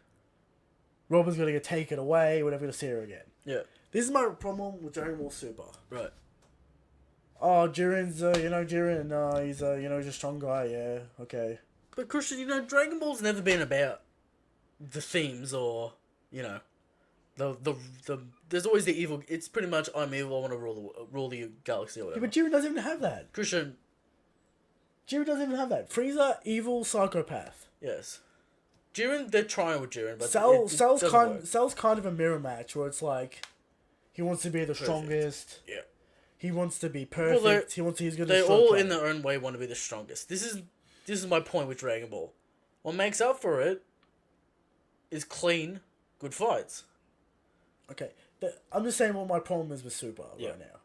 Robin's gonna get taken away, we're never gonna see her again. Yeah, This is my problem with Dragon Ball Super. right. Oh, Jiren's, Jiren, he's he's a strong guy, yeah, okay. But Christian, Dragon Ball's never been about the themes or the there's always the evil. It's pretty much I'm evil. I want to rule the galaxy or Yeah, whatever. but Jiren doesn't even have that. Christian, Jiren doesn't even have that. Frieza, evil psychopath. yes. Jiren, they're trying with Jiren, but Cell's kind of a mirror match where it's like he wants to be the strongest. Yeah. He wants to be perfect. He's good. They all, in their own way, want to be the strongest. This is my point with Dragon Ball. What makes up for it is clean, good fights. Okay, I'm just saying what my problem is with Super right now.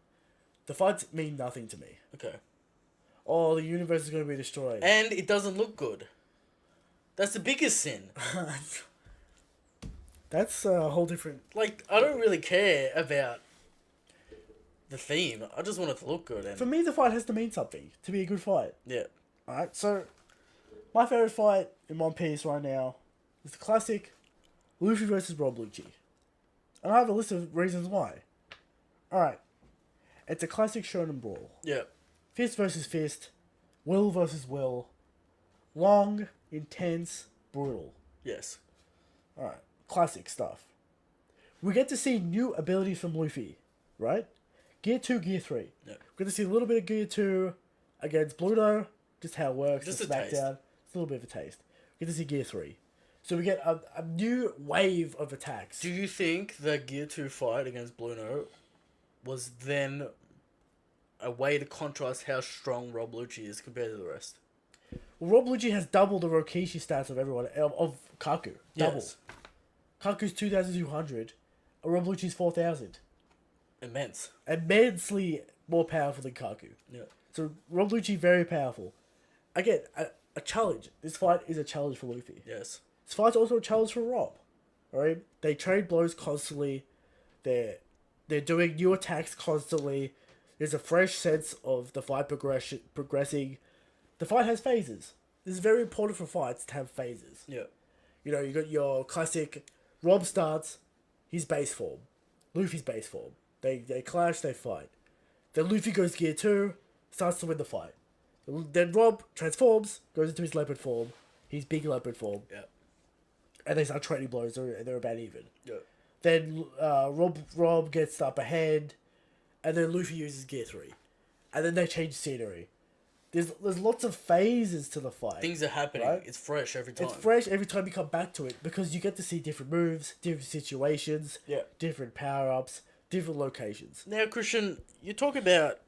The fights mean nothing to me. Okay. Oh, the universe is going to be destroyed. And it doesn't look good. That's the biggest sin. That's a whole different... Like, I don't really care about the theme. I just want it to look good. And For me, the fight has to mean something to be a good fight. yeah. Alright, so my favourite fight in One Piece right now is the classic Luffy versus Rob Lucci. And I have a list of reasons why. Alright. It's a classic shonen brawl. Yeah. Fist versus fist. Will versus will. Long, intense, brutal. Yes. Alright. Classic stuff. We get to see new abilities from Luffy. Right? Gear 2, Gear 3. Yeah. We get to see a little bit of Gear 2 against Bluto. Just how it works. Just the a taste. SmackDown. It's a little bit of a taste. We get to see Gear 3. So we get a new wave of attacks. Do you think the Gear 2 fight against Blue Note was then a way to contrast how strong Rob Lucci is compared to the rest? Rob Lucci has double the Rokishi stats of everyone of Kaku. Double. Yes. Kaku's 2,200. Rob Lucci's 4,000. Immense. Immensely more powerful than Kaku. Yeah. So Rob Lucci very powerful. Again, a challenge. This fight is a challenge for Luffy. Yes. This fight's also a challenge for Rob. Alright? They trade blows constantly. They're doing new attacks constantly. There's a fresh sense of the fight progressing. The fight has phases. This is very important for fights to have phases. Yeah. You know, you got your classic Rob starts his base form. Luffy's base form. They clash, they fight. Then Luffy goes gear 2, starts to win the fight. Then Rob transforms, goes into his leopard form, his big leopard form. Yeah. And they start trading blows, and they're about even. Yeah. Then Rob gets up ahead, and then Luffy uses gear 3. And then they change scenery. There's lots of phases to the fight. Things are happening. Right? It's fresh every time. It's fresh every time you come back to it because you get to see different moves, different situations, different power-ups, different locations. Now, Christian, you talk about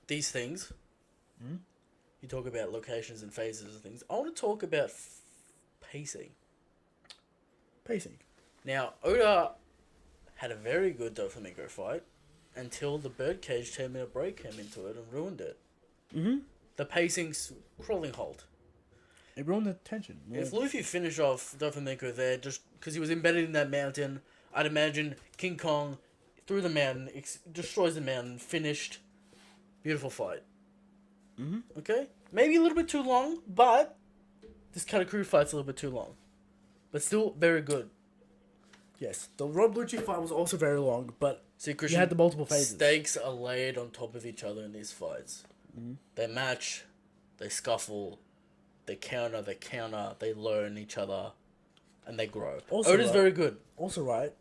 these things. You talk about locations and phases and things. I want to talk about pacing. Pacing. Now, Oda had a very good Doflamingo fight until the birdcage 10-minute break came into it and ruined it. Mm-hmm. The pacing's crawling halt. It ruined the tension. Yeah. If Luffy finished off Doflamingo there, just because he was embedded in that mountain, I'd imagine King Kong through the mountain, destroys the mountain, finished. Beautiful fight. Mm-hmm. Okay? Maybe a little bit too long, but this Katakuri fight's a little bit too long. But still very good. Yes. The Rob Lucci fight was also very long, but see, Christian, you had the multiple phases. Stakes are laid on top of each other in these fights. Mm-hmm. They match, they scuffle, they counter, they learn each other, and they grow. Also, Oda's very good. Also, right,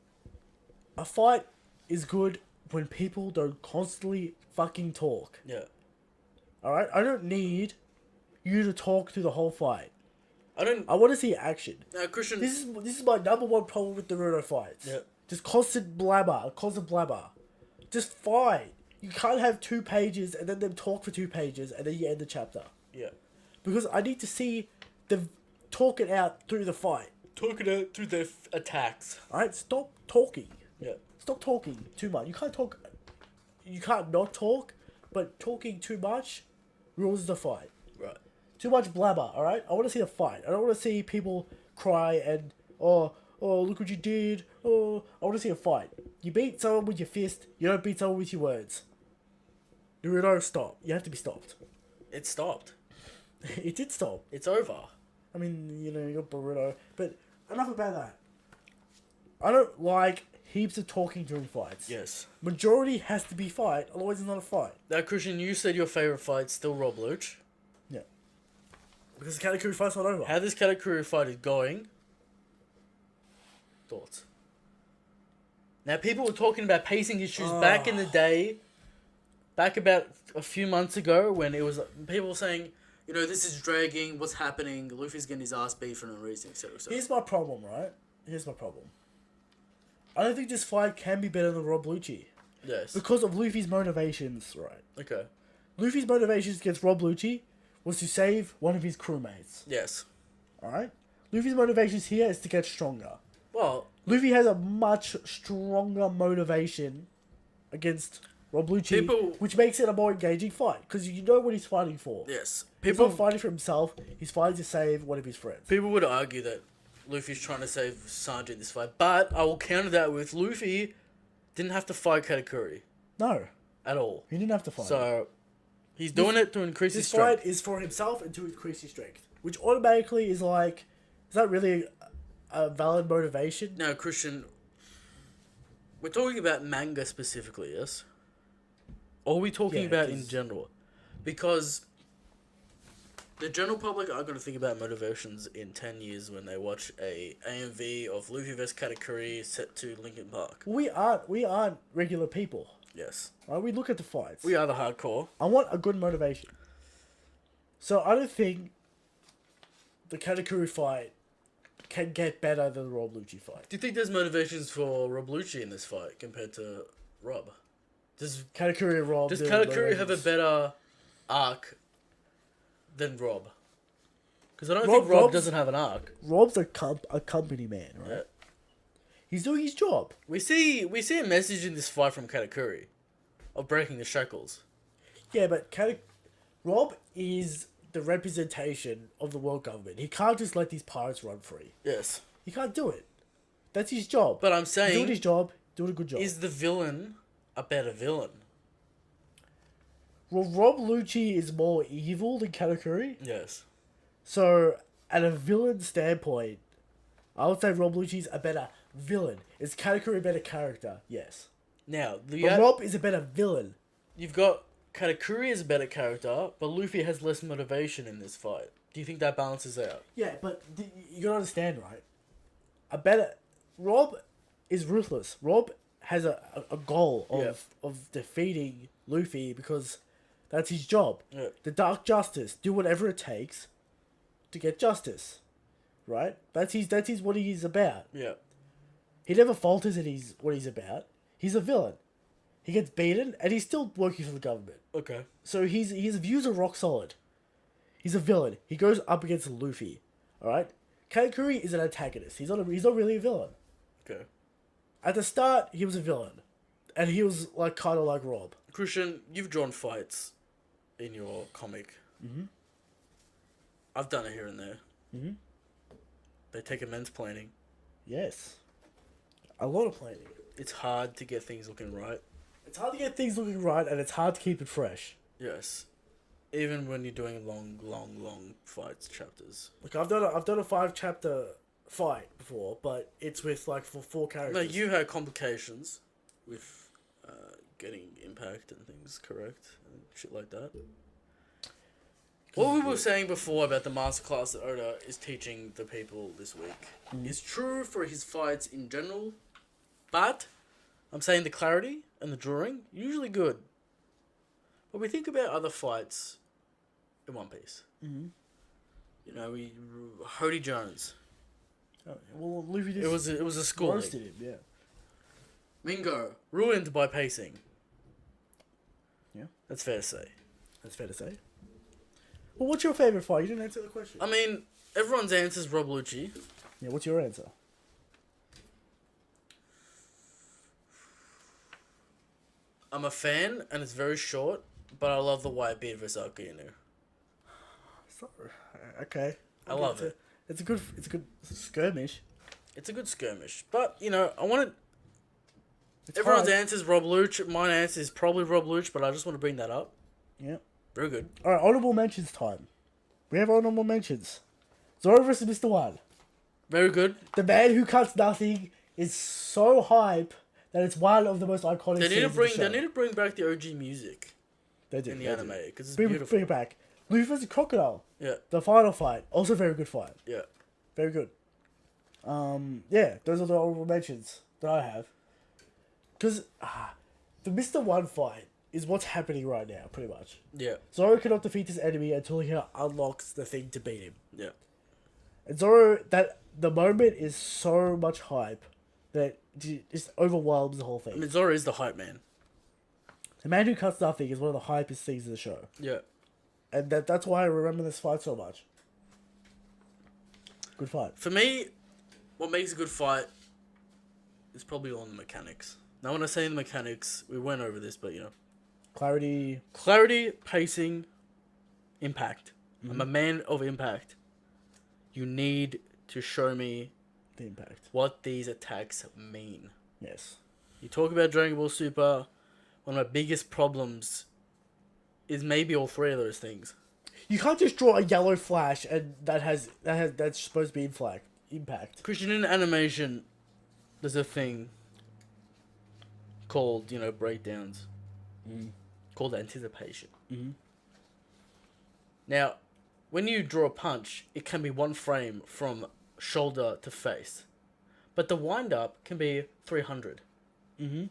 a fight is good when people don't constantly fucking talk. Yeah. Alright? I don't need you to talk through the whole fight. I want to see action. Now, Christian, this is my number one problem with the Naruto fights. Yeah. Just constant blabber. Just fight. You can't have 2 pages and then them talk for 2 pages and then you end the chapter. Yeah. Because I need to see them talk it out through the fight. Talk it out through their attacks. Alright, stop talking. Yeah. Stop talking too much. You can't talk. You can't not talk, but talking too much ruins the fight. Right. Too much blabber, alright? I want to see a fight. I don't want to see people cry and, oh, look what you did. Oh, I want to see a fight. You beat someone with your fist, you don't beat someone with your words. Naruto, stop. You have to be stopped. It stopped. It did stop. It's over. I mean, you know, you're Boruto. But enough about that. I don't like heaps of talking during fights. Yes. Majority has to be fight, otherwise it's not a fight. Now, Christian, you said your favourite fight's still Rob Luch. Yeah. Because the Katakuri fight's not over. How this Katakuri fight is going. Thoughts? Now, people were talking about pacing issues back in the day. Back about a few months ago when it was people were saying, you know, this is dragging, what's happening, Luffy's getting his ass beat for no reason, etc. Here's my problem, right? Here's my problem. I don't think this fight can be better than Rob Lucci. Yes. Because of Luffy's motivations, right? Okay. Luffy's motivations against Rob Lucci was to save one of his crewmates. Yes. Alright? Luffy's motivations here is to get stronger. Well, Luffy has a much stronger motivation against Rob Lucci, which makes it a more engaging fight, because you know what he's fighting for. Yes. He's not fighting for himself, he's fighting to save one of his friends. People would argue that Luffy's trying to save Sanji in this fight, but I will counter that with Luffy didn't have to fight Katakuri. No. At all. He didn't have to fight. So, he's doing it to increase his strength. This fight is for himself and to increase his strength, which automatically is like, is that really a valid motivation? Now, Christian, we're talking about manga specifically, yes? Or are we talking about in general? Because the general public are going to think about motivations in 10 years when they watch a AMV of Luffy vs Katakuri set to Linkin Park. We aren't regular people. Yes. Right? We look at the fights. We are the hardcore. I want a good motivation. So I don't think the Katakuri fight can get better than the Rob Lucci fight. Do you think there's motivations for Rob Lucci in this fight compared to Rob? Does Katakuri and Rob... Does Katakuri have a better arc than Rob? Because I don't think Rob doesn't have an arc. Rob's a company man, right? Yeah. He's doing his job. We see a message in this fight from Katakuri of breaking the shackles. Yeah, but Rob is the representation of the world government. He can't just let these pirates run free. Yes. He can't do it. That's his job. But I'm saying... doing his job, doing a good job. Is the villain a better villain? Well, Rob Lucci is more evil than Katakuri. Yes. So, at a villain standpoint, I would say Rob Lucci's a better villain. Is Katakuri a better character? Yes. Now, Rob is a better villain. You've got Katakuri is a better character, but Luffy has less motivation in this fight. Do you think that balances out? Yeah, but you gotta understand, right? Rob is ruthless. Rob has a goal of defeating Luffy because that's his job. Yeah. The Dark Justice. Do whatever it takes to get justice. Right? That's what he's about. Yeah. He never falters in what he's about. He's a villain. He gets beaten and he's still working for the government. Okay. So his views are rock solid. He's a villain. He goes up against Luffy. Alright? Katakuri is an antagonist. He's not really a villain. Okay. At the start, he was a villain. And he was kind of like Rob. Christian, you've drawn fights in your comic. Mm-hmm. I've done it here and there. Mm-hmm. They take immense planning. Yes. A lot of planning. It's hard to get things looking right. It's hard to get things looking right, and it's hard to keep it fresh. Yes. Even when you're doing long fights, chapters. Look, I've done a 5-chapter fight before, but it's with for 4 characters. No, you had complications with getting impact and things correct and shit like that. What we were saying before about the masterclass that Oda is teaching the people this week is true for his fights in general, but I'm saying the clarity and the drawing usually good. But we think about other fights in One Piece. Mm-hmm. You know, Hody Jones. Oh, well, Luffy just it was a schooling. roasted him, yeah. Mingo ruined by pacing. Yeah, that's fair to say. That's fair to say. Well, what's your favorite fight? You didn't answer the question. I mean, everyone's answer is Rob Lucci. Yeah, what's your answer? I'm a fan, and it's very short, but I love the White Beard versus Akainu. Okay. I love it. It's a good skirmish. It's a good skirmish, but I wanted. Everyone's answer is Rob Lucci. My answer is probably Rob Lucci, but I just want to bring that up. Yeah. Very good. All right, honorable mentions time. We have honorable mentions. Zoro versus Mr. One. Very good. The man who cuts nothing is so hype that it's one of the most iconic. They need to bring back the OG music. They do in the anime because it's beautiful. beautiful. Bring it back. Luffy versus Crocodile. Yeah. The final fight, also very good fight. Yeah. Very good. Yeah, those are the honorable mentions that I have. Because the Mr. One fight is what's happening right now, pretty much. Yeah. Zoro cannot defeat his enemy until he unlocks the thing to beat him. Yeah. And Zoro, the moment is so much hype that it just overwhelms the whole thing. I mean, Zoro is the hype man. The man who cuts nothing is one of the hypest things in the show. Yeah. And that's why I remember this fight so much. Good fight. For me, what makes a good fight is probably all in the mechanics. Now, when I say the mechanics, we went over this, but Clarity, pacing, impact. Mm-hmm. I'm a man of impact. You need to show me the impact. What these attacks mean. Yes. You talk about Dragon Ball Super, one of my biggest problems is maybe all 3 of those things. You can't just draw a yellow flash and that's supposed to be impact. Christian, in animation, there's a thing called, breakdowns. Mm. Called anticipation. Mm-hmm. Now, when you draw a punch, it can be 1 frame from shoulder to face. But the wind-up can be 300. Mm-hmm.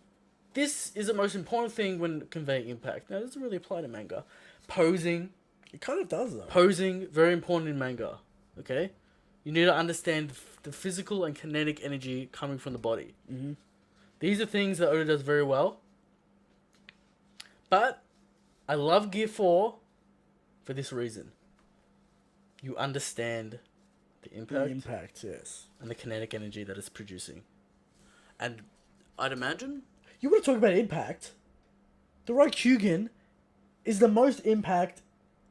This is the most important thing when conveying impact. Now, it doesn't really apply to manga. Posing. It kind of does, though. Posing, very important in manga. Okay? You need to understand the physical and kinetic energy coming from the body. Mm-hmm. These are things that Oda does very well. But I love Gear 4 for this reason. you understand the The impact, yes. and the kinetic energy that it's producing. And I'd imagine... You want to talk about impact? The Ryukyugen is the most impact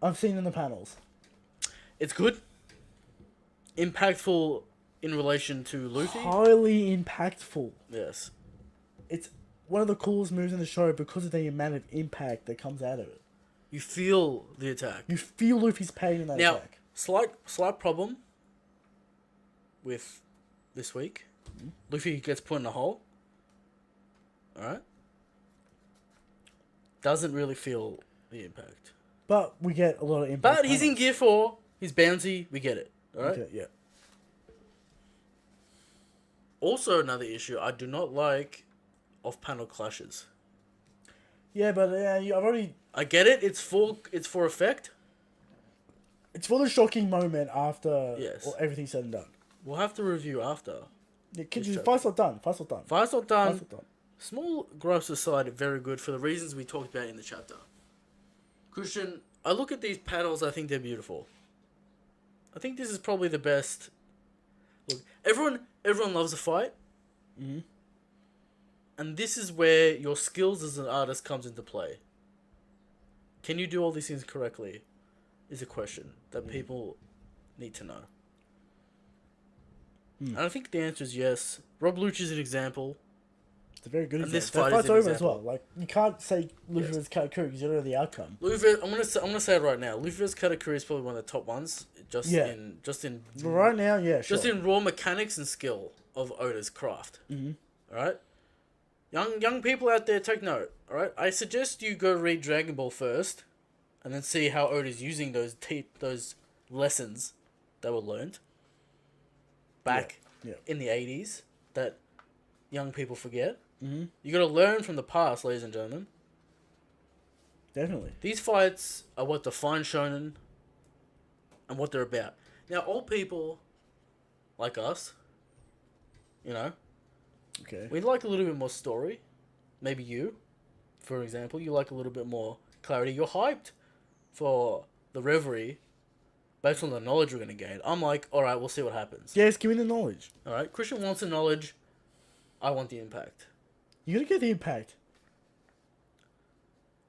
I've seen in the panels. It's good. Impactful in relation to Luffy. Highly impactful. Yes. It's one of the coolest moves in the show because of the amount of impact that comes out of it. You feel the attack. You feel Luffy's pain in that attack. Slight problem with this week. Mm-hmm. Luffy gets put in a hole. Alright? Doesn't really feel the impact. But we get a lot of impact. But he's in Gear 4. He's bouncy. We get it. Alright? Okay, yeah. Also another issue. I do not like off-panel clashes. Yeah, but I've already... I get it. It's for effect. It's for the shocking moment after Yes. everything's said and done. We'll have to review after. Yeah, fight's not done. Fight's not done. Small gripes aside, very good for the reasons we talked about in the chapter. Christian, I look at these panels, I think they're beautiful. I think this is probably the best. Look, everyone loves a fight. Mm-hmm. And this is where your skills as an artist comes into play. Can you do all these things correctly? Is a question that people need to know. And I think the answer is yes. Rob Lucci is an example. It's a very good and example. That fight's over as well. Like, you can't say Luffy vs. Katakuri because you don't know the outcome. I'm gonna say it right now. Luffy vs. Katakuri is probably one of the top ones. Right now, yeah, sure. Just in raw mechanics and skill of Oda's craft. Mm-hmm. Alright? Young people out there, take note. Alright? I suggest you go read Dragon Ball first, and then see how Oda's using those lessons that were learned back in the 80s that young people forget. Mm-hmm. You got to learn from the past, ladies and gentlemen. Definitely. These fights are what define shonen and what they're about. Now, old people like us, okay, we like a little bit more story. Maybe you, for example, you like a little bit more clarity. You're hyped for the reverie based on the knowledge we're going to gain. I'm like, alright, we'll see what happens. Yes, give me the knowledge. Alright, Christian wants the knowledge. I want the impact. You gotta get the impact.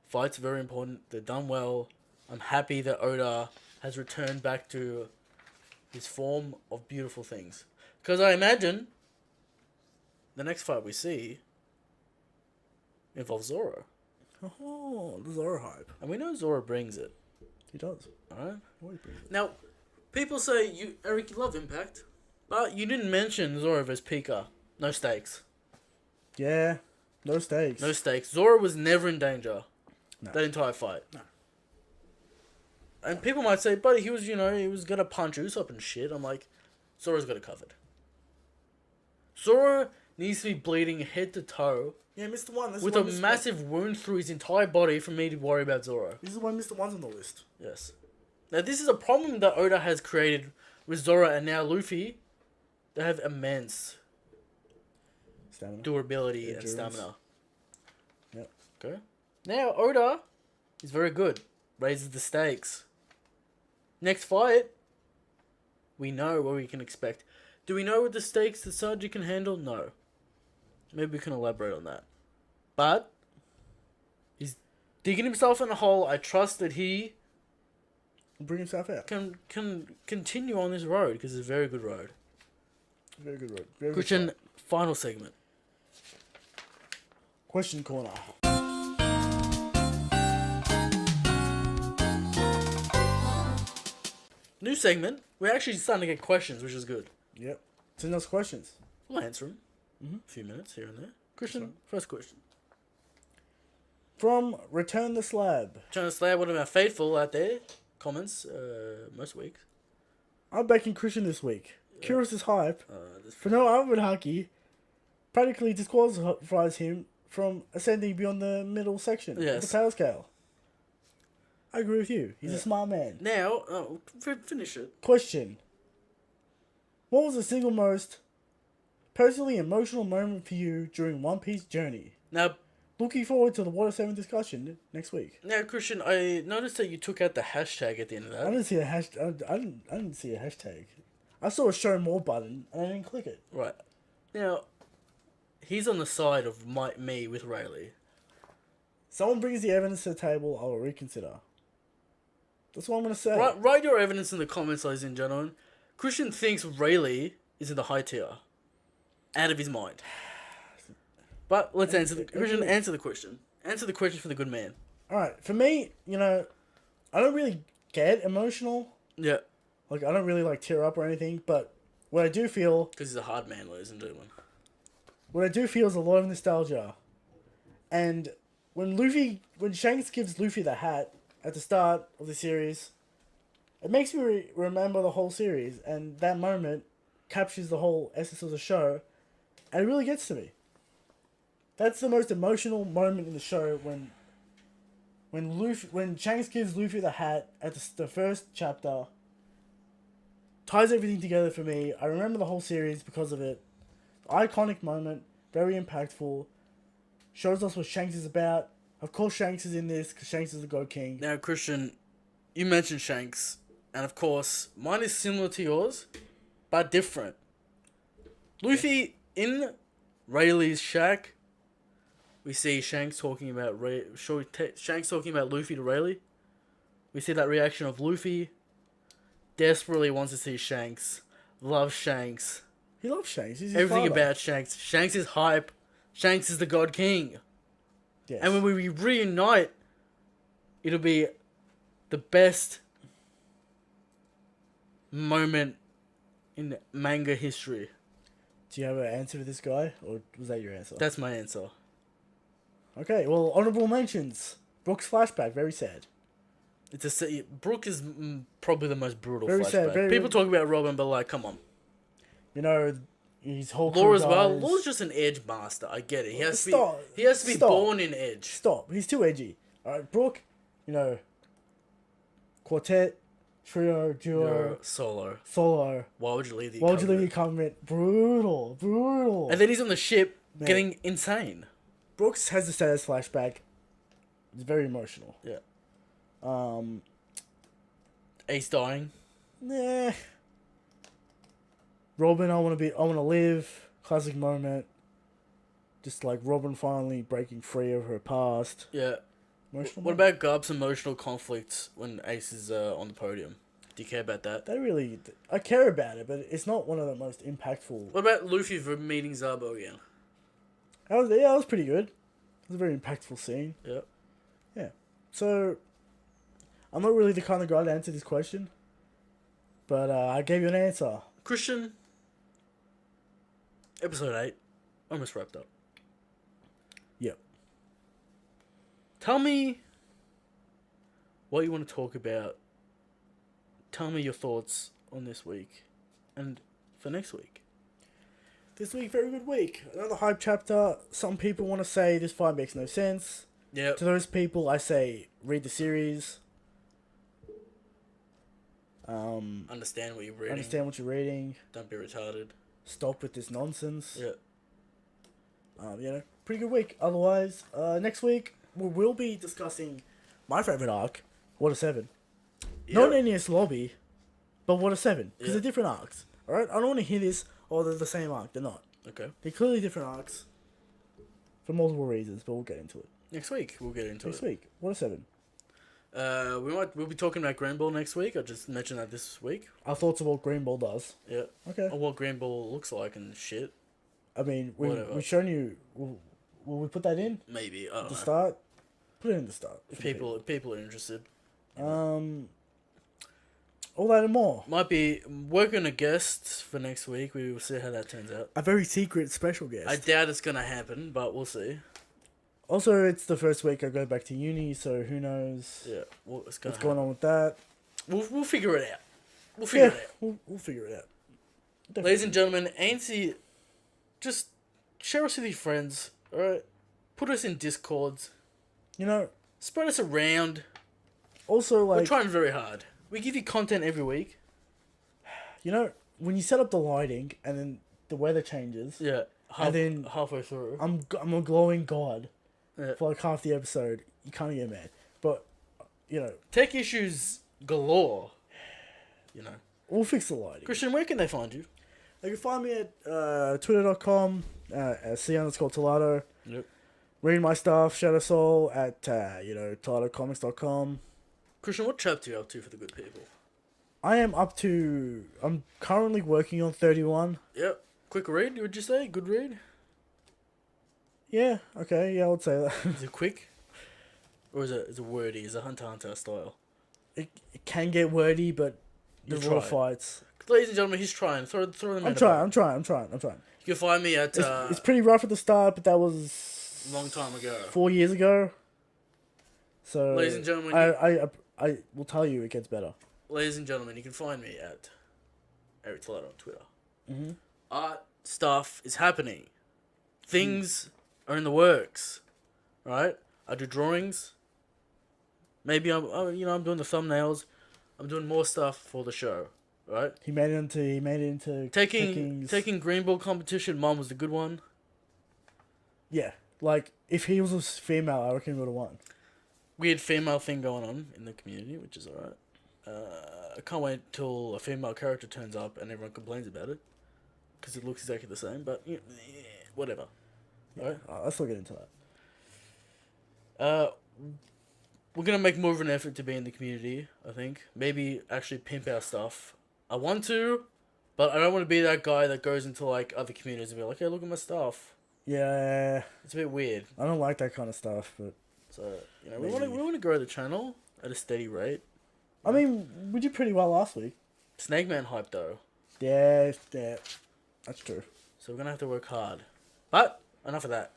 Fights are very important. They're done well. I'm happy that Oda has returned back to his form of beautiful things. Because I imagine the next fight we see involves Zoro. Oh, the Zoro hype. And we know Zoro brings it. He does. Alright? Now, people say, Eric, you love Impact, but you didn't mention Zoro vs. Pika. No stakes. Yeah, no stakes. No stakes. Zoro was never in danger. No. That entire fight. No. And people might say, buddy, he was going to punch Usopp and shit. I'm like, Zoro's got it covered. Zoro needs to be bleeding head to toe. Yeah, Mr. One. With a massive wound through his entire body for me to worry about Zoro. This is why Mr. One's on the list. Yes. Now, this is a problem that Oda has created with Zoro and now Luffy. They have immense durability and stamina. Yep. Okay. Now, Oda is very good. Raises the stakes. Next fight, we know what we can expect. Do we know what the stakes that Sanji can handle? No. Maybe we can elaborate on that. But he's digging himself in a hole. I trust that he bring himself out. Can continue on this road because it's a very good road. Very good road. Very Christian, good final segment. Question corner. New segment. We're actually starting to get questions, which is good. Yep. Send us questions. We'll answer them. Mm-hmm. A few minutes here and there. Christian, first question. From Return the Slab. Return the Slab, one of our faithful out there. Comments most weeks. I'm backing Christian this week. Yeah. Curious' hype for no other than Haki practically disqualifies him from ascending beyond the middle section of the power scale. I agree with you. He's a smart man. Now, finish it. Question. What was the single most personally emotional moment for you during One Piece journey? Now, looking forward to the Water 7 discussion next week. Now, Christian, I noticed that you took out the hashtag at the end of that. I didn't see a hashtag. I didn't see a hashtag. I saw a show more button and I didn't click it. Right. Now, he's on the side of me with Rayleigh. Someone brings the evidence to the table, I will reconsider. That's what I'm going to say. Write your evidence in the comments, ladies and gentlemen. Christian thinks Rayleigh is in the high tier. Out of his mind. But let's answer the question. Answer the question. Answer the question for the good man. Alright, for me, I don't really get emotional. Yeah. Like, I don't really, tear up or anything, but what I do feel... Because he's a hard man, ladies and gentlemen. What I do feel is a lot of nostalgia. And when Shanks gives Luffy the hat at the start of the series, it makes me remember the whole series, and that moment captures the whole essence of the show, and it really gets to me. That's the most emotional moment in the show when Shanks gives Luffy the hat at the first chapter. Ties everything together for me. I remember the whole series because of it. Iconic moment, very impactful. Shows us what Shanks is about. Of course Shanks is in this because Shanks is the God King. Now, Christian, you mentioned Shanks, and of course, mine is similar to yours, but different. Luffy in Rayleigh's shack. We see Shanks talking about Shanks talking about Luffy to Rayleigh. We see that reaction of Luffy. Desperately wants to see Shanks. Loves Shanks. He loves Shanks. He's his everything father. About Shanks. Shanks is hype. Shanks is the God King. Yes. And when we reunite, it'll be the best moment in manga history. Do you have an answer for this guy, or was that your answer? That's my answer. Okay, well, honorable mentions. Brooke's flashback, very sad. Brooke is probably the most brutal very flashback. Sad, People talk about Robin, but come on. His whole Law as well. Law's just an edge master. I get it. He has to be born in edge. Stop. He's too edgy. Alright, Brooke, quartet, trio, duo, solo. Why would you leave the comment? Brutal. And then he's on the ship getting insane. Brooks has the status flashback. It's very emotional. Yeah. Ace dying. Nah. Robin, I want to live. Classic moment. Just Robin finally breaking free of her past. Yeah. Emotional what about Garp's emotional conflicts when Ace is on the podium? Do you care about that? I care about it, but it's not one of the most impactful. What about Luffy meeting Zabo again? That was pretty good. It was a very impactful scene. Yeah. Yeah. So, I'm not really the kind of guy to answer this question, but I gave you an answer. Christian, episode 8, almost wrapped up. Yep. Tell me what you want to talk about. Tell me your thoughts on this week and for next week. This week, very good week. Another hype chapter. Some people want to say this fight makes no sense. Yeah. To those people, I say read the series. Understand what you're reading. Don't be retarded. Stop with this nonsense. Yeah. Pretty good week. Otherwise, next week we will be discussing my favorite arc, Water 7. Yep. Not NES Lobby, but Water 7, because they're different arcs. All right, I don't want to hear this. Oh, they're the same arc. They're not. Okay. They're clearly different arcs for multiple reasons, but we'll get into it. Next week, we'll get into it. Next week, Water 7. We'll be talking about Green Ball next week. I just mentioned that this week. Our thoughts of what Green Ball does. Yeah. Okay. Or what Green Ball looks like and shit. I mean, we've shown you. Will we put that in? Maybe. I don't know. Start? Put it in the start. If people are interested. All that and more. Might be working a guest for next week. We will see how that turns out. A very secret special guest. I doubt it's going to happen, but we'll see. Also, it's the first week I go back to uni, so who knows what's going on with that. We'll figure it out. We'll figure it out. Definitely. Ladies and gentlemen, Ainsley, just share us with your friends, alright? Put us in Discords. Spread us around. Also, we're trying very hard. We give you content every week. When you set up the lighting and then the weather changes. Yeah. Halfway through. I'm a glowing god. for like half the episode, you kind of get mad. But, you know. Tech issues galore. You know. We'll fix the lighting. Christian, where can they find you? They can find me at twitter.com, C_Tolato. Yep. Read my stuff, Shadow Soul, at, TolatoComics.com. Christian, what chapter are you up to for the good people? I'm currently working on 31. Yep. Quick read, would you say? Good read? Yeah, okay, yeah, I would say that. Is it quick? Or is it wordy? Is it Hunter x Hunter style? It can get wordy, but there's a lot of fights. Ladies and gentlemen, he's trying. Throw them I'm trying. You can find me at... It's pretty rough at the start, but that was... a long time ago. 4 years ago. So... Ladies and gentlemen... I will tell you it gets better. Ladies and gentlemen, you can find me at Eric Tolato on Twitter. Mm-hmm. Art stuff is happening. Things are in the works. Right? I do drawings. Maybe I'm doing the thumbnails. I'm doing more stuff for the show. Right? He made it into taking Green Ball competition. Mom was the good one. Yeah, like if he was a female, I reckon he would have won. Weird female thing going on in the community, which is alright. I can't wait till a female character turns up and everyone complains about it because it looks exactly the same. But whatever. Yeah. Alright, let's not get into that. We're gonna make more of an effort to be in the community. I think maybe actually pimp our stuff. I want to, but I don't want to be that guy that goes into like other communities and be like, "Hey, look at my stuff." Yeah, it's a bit weird. I don't like that kind of stuff, but so we want to grow the channel at a steady rate. I mean, we did pretty well last week. Snake Man hype though. Yeah, that's true. So we're gonna have to work hard. But enough of that,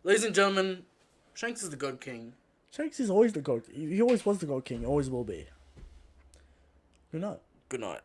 ladies and gentlemen. Shanks is the God King. Shanks is always the God. He always was the God King. Always will be. Good night. Good night.